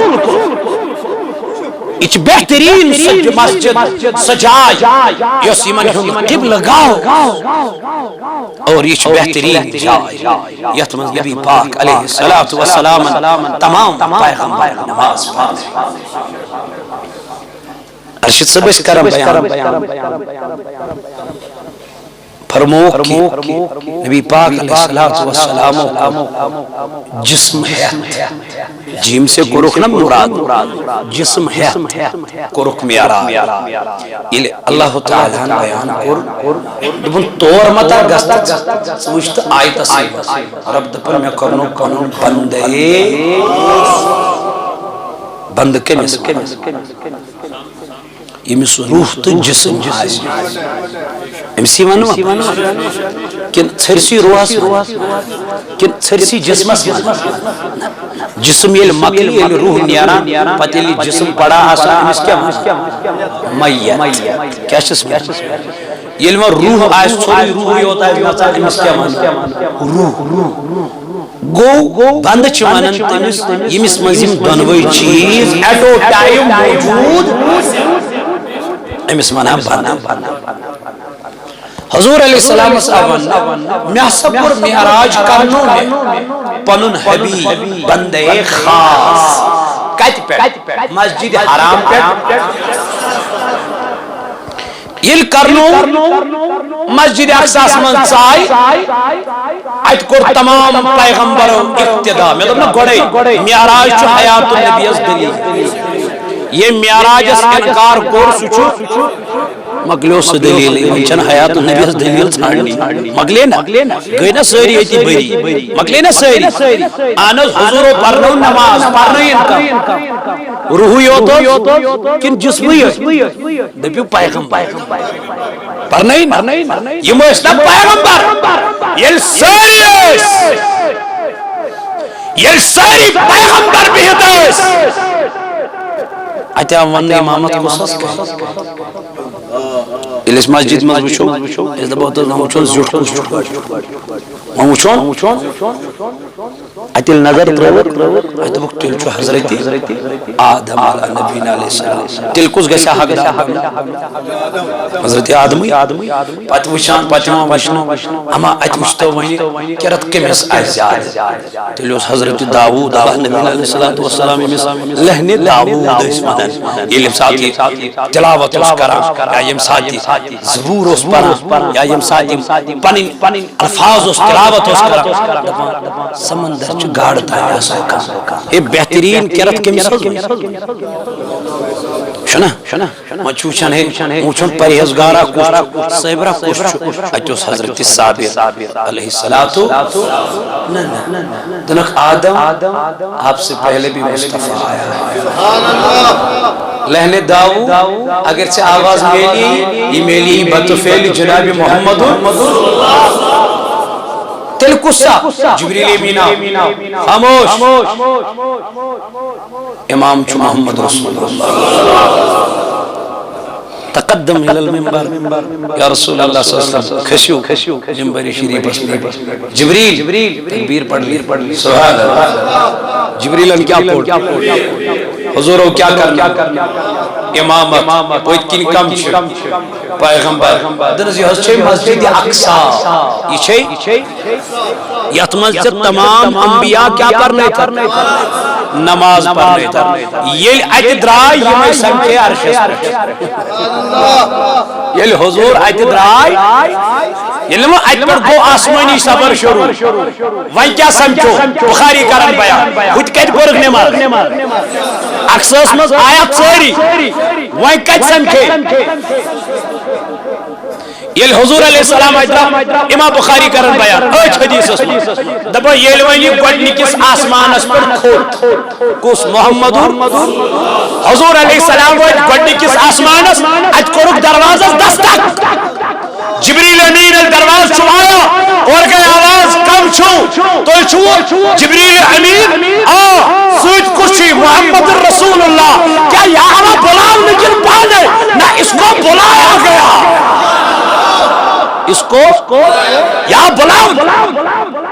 A: یہ بہترین مسجد سجائے یس یمن ہم قبل گاؤ اور یہ بہترین جائے یت من نبی پاک علیہ السلام تمام پیغمبر نماز پڑھتے ارشد صاحب اس کرم بیان فرموک کی نبی پاک علیہ السلام جسم ہے جیم سے قرق نہ مراد جسم ہے قرق میارا اللہ تعالیٰ بیان کر طور مطا گست سوچت آیت سیب رب دپر میں کرنو قانون بندے بند کے یمس روح تو جسم امسی ونو کن ثرسی روحس کن ثرسی جسمس جسم یل مکلی یل روح نیاران پتہ یل جسم پڑا آسا امس کیا میت کیا چس یل ما روح آس چھوڑی روح ہوتا ہے امس کیا روح گو بند چوانن تمس یمس مزیم دنوئی چیز ایٹو ٹائم موجود امس منا بند حضور علیہ السلام صاحب محسبر معراج کرنو میں پنن حبیب بندے خاص کت پیٹ مسجد حرام پیٹ یل کرنو مسجد اقصاص من چائی ات کور تمام پیغمبروں اقتدا میں دبنا گوڑے معراج چو حیات النبی اس دلیل یہ معراج اس انکار کور سچو مگلیو سے دلیل منچن حیات النبی اس دلیل چھاڑنی مگلینا گئینا ساری ایتی بری مگلینا ساری آنس حضور و پرنو نماز پرنو انکا روحی ہوتا کن جسمی دبیو پیغمبر پرنو یہ موسنا پیغمبر یہ ساری پیغمبر بھی حدیث آتے ون امامت قصص کہیں اس مسجد میں وچھو اس دبا تو وچھو زیٹ وچھو اتل نظر ترور اتبک تل چھ حضرت آدم علیہ نبی علیہ السلام تل کس گسا حق دا حضرت آدم پت وچھان پتما وچھنو اما ات وچھتو ونی کرت کمس ازیاد تل اس حضرت داؤد علیہ نبی علیہ السلام امس لہن داؤد اس مدن یہ ساتھی تلاوت اس کرا یا یم ساتھی زبور اس پڑھا یا یم ساتھی پنن الفاظ اس تلاوت اس کرا سمندر چ گاڑتا ہے ایسا یہ بہترین کرت کے مثل شنا مچوچن ہے موچن پرہیزگارا کچھ سیبرا کچھ اچوس حضرت ثابت علیہ السلام دنک آدم آپ سے پہلے بھی مصطفیٰ آیا ہے لہن داؤ اگر سے آواز میلی یہ میلی بطفیل جناب محمد تل قصہ جبریل امینا خاموش امام چو محمد رسول اللہ تقدم الى المنبر یا رسول اللہ صلی اللہ علیہ وسلم کھشو منبر شریف پر جبریل تکبیر پڑھ لی سبحان اللہ جبریل ان کیا پڑھ حضورو کیا کرنا امامت وہ اتکین کم چھو پیغمبر درزی حضر مسجد اقصا یہ چھے یت مسجد تمام انبیاء کیا کرنے تھا نماز پڑھنے تھا یہ ات درائی یہ میں سمجھے عرشس یہ حضور ات درائی یہ ات پر گو آسمانی سفر شروع وہی کیا سمجھو بخاری کرن بیان خود کت برگ نماز اقصاص مز آیت ساری وہی کت سمجھے یہ حضور علیہ السلام امام بخاری کرن بیان اچھ حدیث اس میں دبا یہ ونی گڈنی کس آسمان اس پر کھوٹ کس محمد حضور علیہ السلام گڈنی کس آسمان اس اج کرک دروازہ دستک جبریل امین دروازہ چھوایا اور کہ آواز کم چھو تو چھو جبریل امین سوچ کچھ محمد رسول اللہ کیا یہاں بلاؤ نکل پانے نہ اس کو بلایا گیا اس کو یا بلاؤ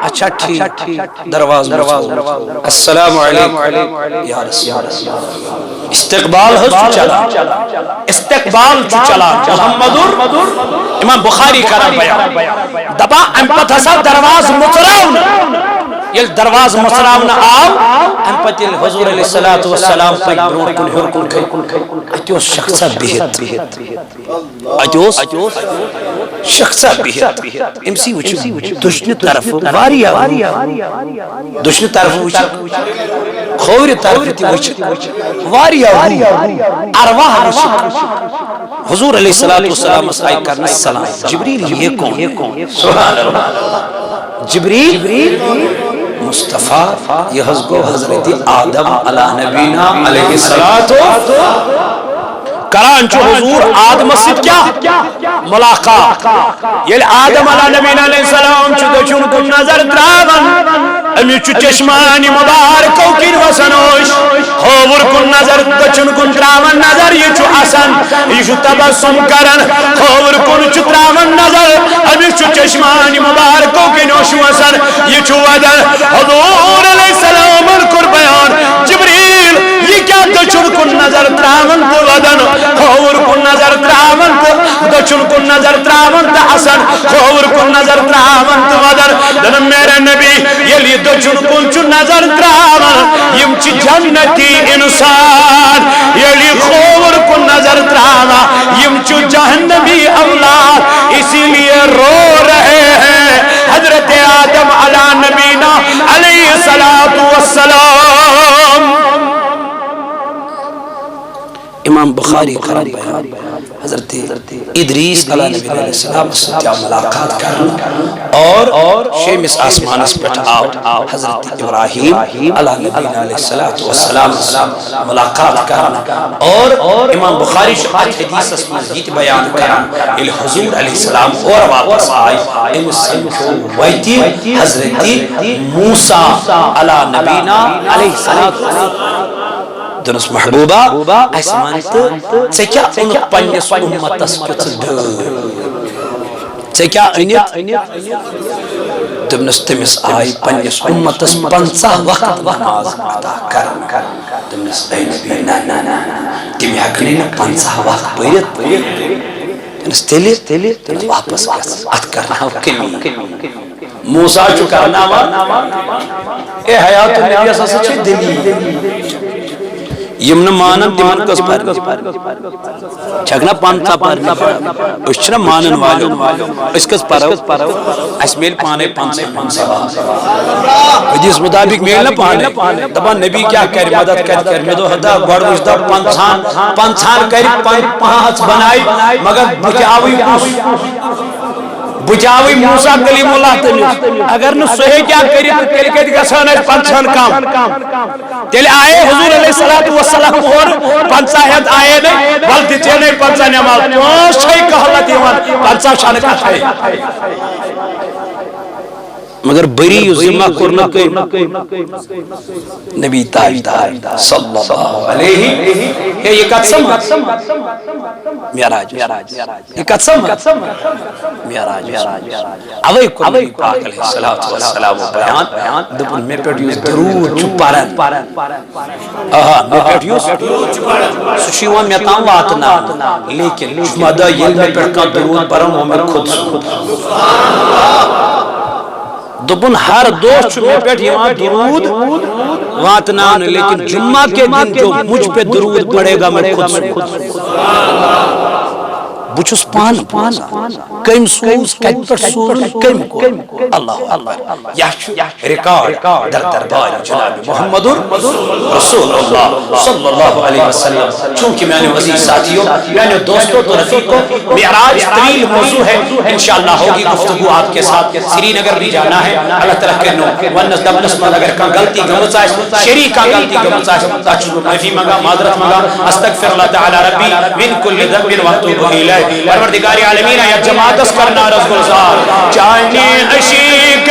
A: اچھا ٹھیک درواز السلام علیکم یا رسول اللہ استقبال ہو چلا محمد امام بخاری کرا بیان دبا امپت حسا دروازہ مطراؤن یہ دروازہ مطراؤن ام پت حضور علیہ السلام پہ برون کن ہر کن اتیوس شخصا بہت اتیوس شخصا بہت امسی وچو دشن طرف واریا دشن طرف وچو خوری طرف تی وچو واریا ارواح وچو حضور علیہ السلام اسائی کرنا السلام جبریل یہ کون سبحان اللہ جبریل مصطفیٰ یہ حضرت حضرت آدم علیہ نبینا علیہ السلام کرانچو حضور آدم سید کیا ملاقات یہ آدم علیہ نبینا علیہ السلام چھو چون کن نظر تراغن امی چو چشمانی مبارکو کن وسنوش خوور کن نظر چون کن تراغن نظر یہ چھو حسن یہ چھو تبسم کرن خوور کن چو تراغن نظر امی چو چشمانی مبارکو کن وسن یہ چھو ودن حضور علیہ السلام کر بیان جبریل یہ کیا دچن کن نظر تراغن تو ودن خوور کن نظر تراغن تو دچن کن نظر تراغن تو حسن خوور کن نظر تراغن تو ودن دن میرے نبی یلی دچن کن چو نظر تراغن یم چی جنتی انسان یلی خوور کن نظر تراغن یم چو جہنمی اولاد اسی لیے رو رہے ہیں حضرت آدم علیہ نبینا علیہ السلام امام بخاری کرم بیان حضرت ادریس علیہ نبی علیہ السلام سے ملاقات کرنا اور شیمس آسمان اس پٹ آؤ حضرت ابراہیم علیہ نبی علیہ السلام ملاقات کرنا اور امام بخاری شخص حدیث اس مزید بیان کرنا الحضور علیہ السلام اور واپس آئی ان سنکو ویتی حضرت موسیٰ علیہ نبینا علیہ السلام دنس محبوبہ ایسا مانتا چکیا انت پنیس امتس کت چکیا انت دنس تمس آئی پنیس امتس 50 وقت نماز ادا کرن دنس اے نبی نا تمی حقنین 50 وقت پویت دنس تیلی واپس ات کرنا کمی موسیٰ چو کرنا اے حیات النبی اساس چھے دلی یمن مانن تمن کس پر چھگنا پانتا پر اس چھنا مانن والو اس کس پرو اس میل پانے 500 حدیث مطابق میل نہ پانے دبا نبی کیا کر مدد کر میں تو ہدا گڑ وجدا پانچان کر 5 بنائی مگر بکاوی بجاوی موسیٰ کلیم اللہ تمس اگر نو سہی کیا کری تو تیل کہتی گسان ہے 50 کام تیل آئے حضور علیہ السلام اور 50 آئے نہیں بلدی چینے 50 نماز تو شئی کہلت ایمان 50 شان کا شئی مگر بری ذمہ کرنا کہ نبی تاجدار صلی اللہ علیہ یہ قسم معراج یہ قسم معراج اوے نبی پاک علیہ السلام بیان دپن میں پیٹ یوز درود چپارن میں پیٹ یوز سوشیوان میں تاں واتنا لیکن مدہ یل میں پیٹ کا درود پرم وہ میں خود دبن ہر دوست میں پیٹ یہاں درود واتنان لیکن جمعہ کے دن جو مجھ پہ درود پڑے گا میں خود بچس پان کم سوز کم پر سور کم کو اللہ یحشو ریکارڈ در دربار جناب محمد رسول اللہ صلی اللہ علیہ وسلم چونکہ میں نے وزیر ساتھیوں میں نے دوستوں تو رفیقوں معراج طویل موضوع ہے انشاءاللہ ہوگی گفتگو آپ کے ساتھ سری نگر بھی جانا ہے اللہ تعالیٰ کے نو ونس دب نسمت اگر کان غلطی گمت آئے شریع کا غلطی گمت آئے تاچو معافی مگا معذرت مگا استغفر اللہ تعالی ربی من کل ذنب واتوب الیہ پروردگار عالمین یا جماعت اس کرنا رز گلزار جانے عشق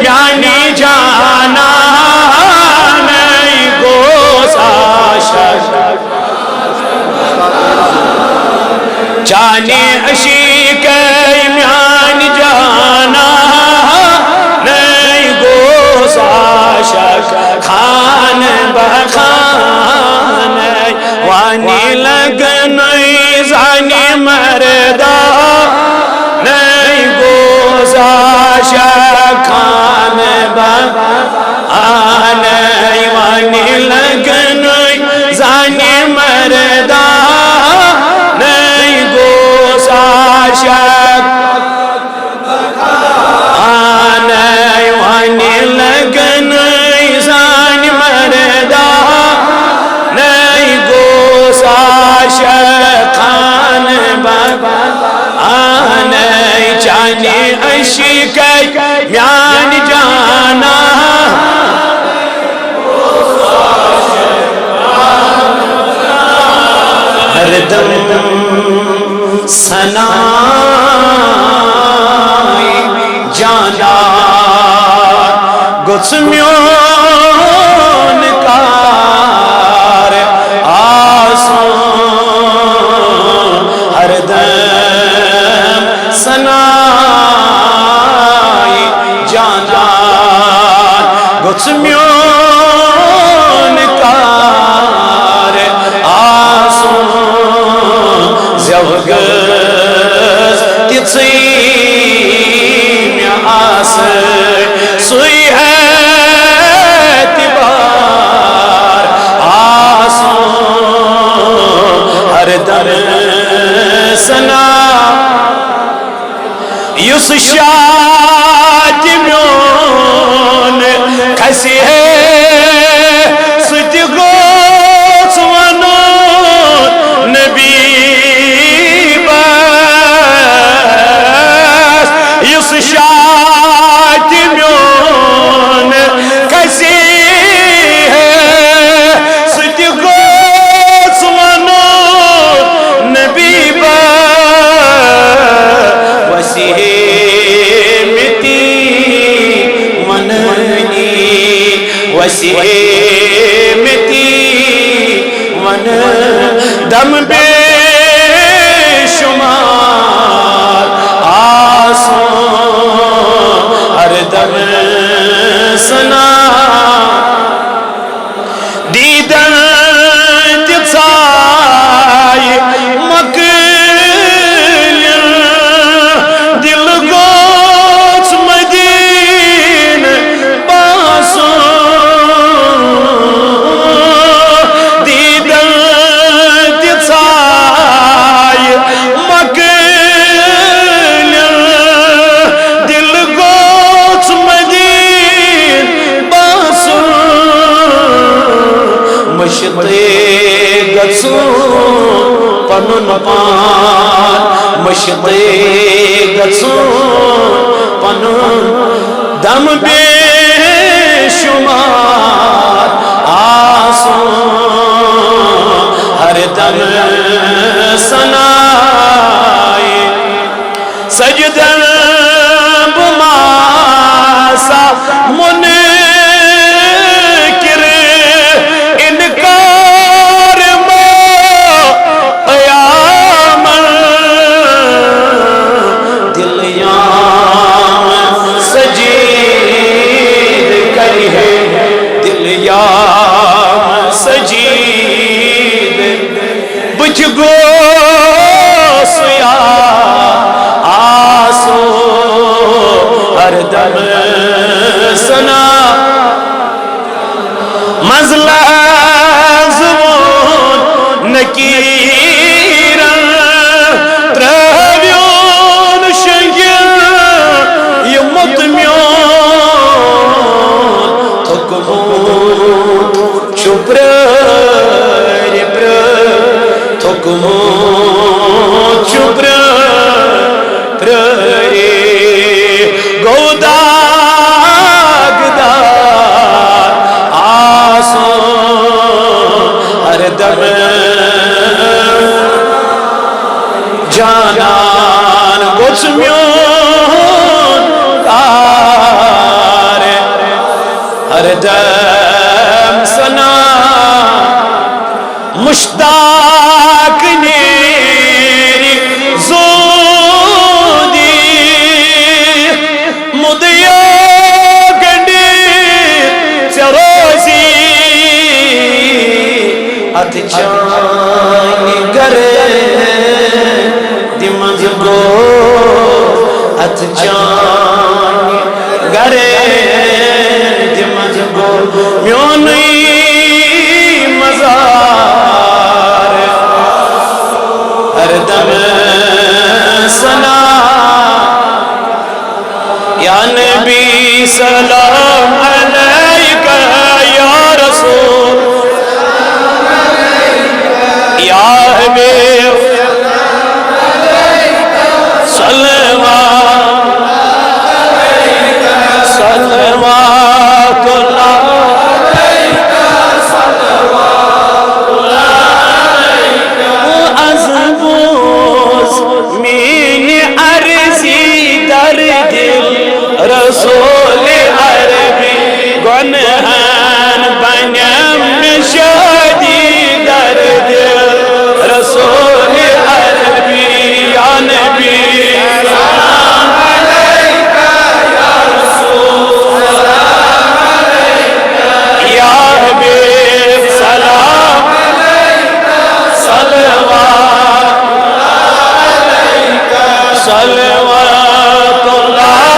A: یعنی جانا نہیں گوزاشا جانے عشق یعنی جانا نہیں گوزاشا خان بخان وانی لگنی زانی مردا نہیں گوزاشا خان بخان وانی لگنی زانی مردا نہیں گوزاشا خان وانی لگنی زانی مردا نہیں گوزاشا جانے عشق یعنی جانا ہر دم سنا جانا گسمیون کار آسان ہر دم سنا جانا گسمیون کار آسان زوگز تیچی میں آس سوئی ہے تبار آسان ہر دم سنا یس شاد میون کسی ہے ستی گوچ ونون نبی بس یس شاد میون کسی ہے ستی گوچ ونون نبی بس وسیح وسیمتی من دم بے شمار آسان ہر دم سنا دیدن تیسائی مکل دل گوچ مدین باسان مشتے گسو پنن پان مشتاق گژھُن پنُن دم بے شمار آسُن ہر دم سنائے سجدن بماسا منکر انکار ما قیام دلیام سجید کری ہے دلیام سجید بچ گوسیا آسو ہر دم سنا مزلہ زبون نکیرن ترہویون شنگل یہ مطمیون تھکمون چپر تھکمون چپر گوداگدار آسو ہر دم جانان گوچمیون کار ہر دم سنا مشتاق نیری زودی مدیا گنڈی چروزی ات چانی گرے دماغ گو ات چانی گرے دماغ گو میونی مزار ہر دم سنا یا نبی سلام علیکہ یا رسول یا حبیب صلوات اللہ رسول عربی گنہان بنیم نشادی در دل رسول عربی یا نبی سلام علیکہ یا رسول سلام علیکہ یا حبیب سلام علیکہ صلوات علیکہ صلوات اللہ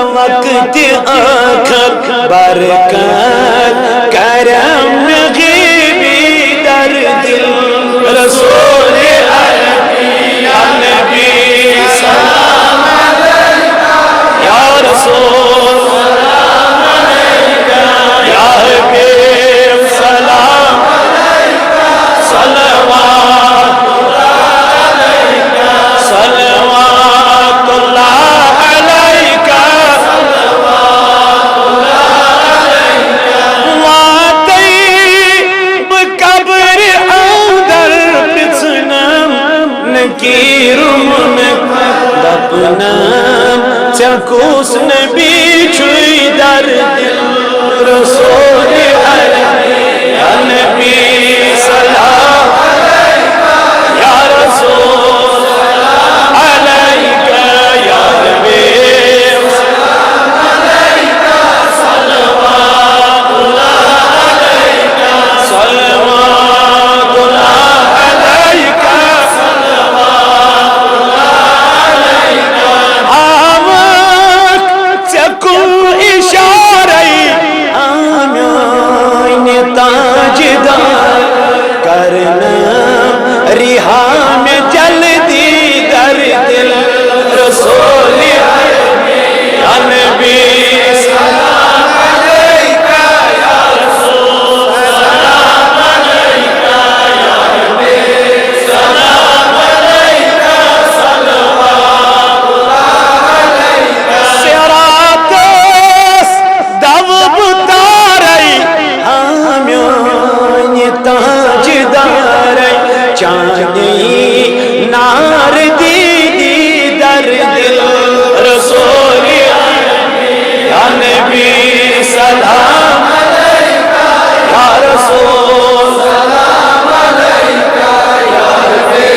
A: وقت آخر برکت کرم غیبی در دل رسول عربی یا نبی سلام علیکہ یا رسول سلام علیکہ یا حبیب سلام علیکہ صلوات اللہ علیکہ صلوات اللہ دپنم چکوس نبی چھوئی در دل رسول عربی یا نبی سلام علیکہ یا رسول سلام علیکہ یا حبیب سلام علیکہ صلوات اللہ علیکہ صلوات اللہ علیکہ صلوات اللہ علیکہ تاجدار چاندنی نار دیدی در دل رسول یا نبی سلام علیکہ یا رسول سلام علیکہ یا نبی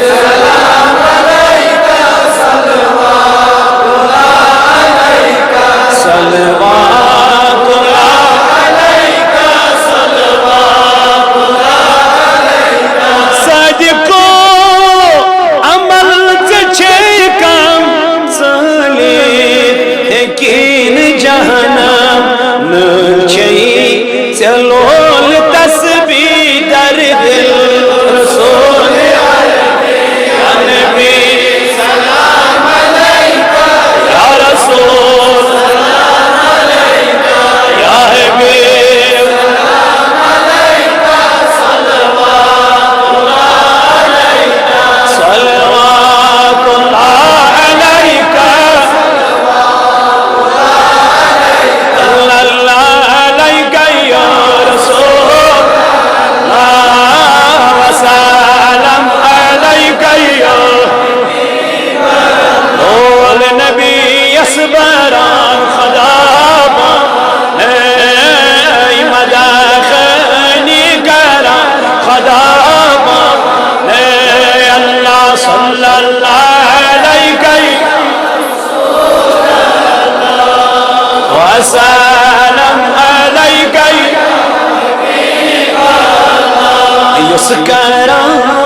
A: سلام علیکہ صلوات اللہ علیکہ صلوات اللہ علیکہ صلوات اللہ علیکہ صدقو عمل چچے کام صلیب یقین جہنم نچئی چلول تسبیح در دل رسول یا نبی سلام علیکہ یا رسول سلام علیکہ یا حبیب سلام علیکہ صلوات اللہ علیکہ صلوات اللہ علیکہ اللہ علیکہ یا رسول اللہ وسلم علیکہ یا دول نبی یسبران خدابا اے مداخنی کران خدابا اے اللہ صلی اللہ علیکہ وسلم علیکہ یسکران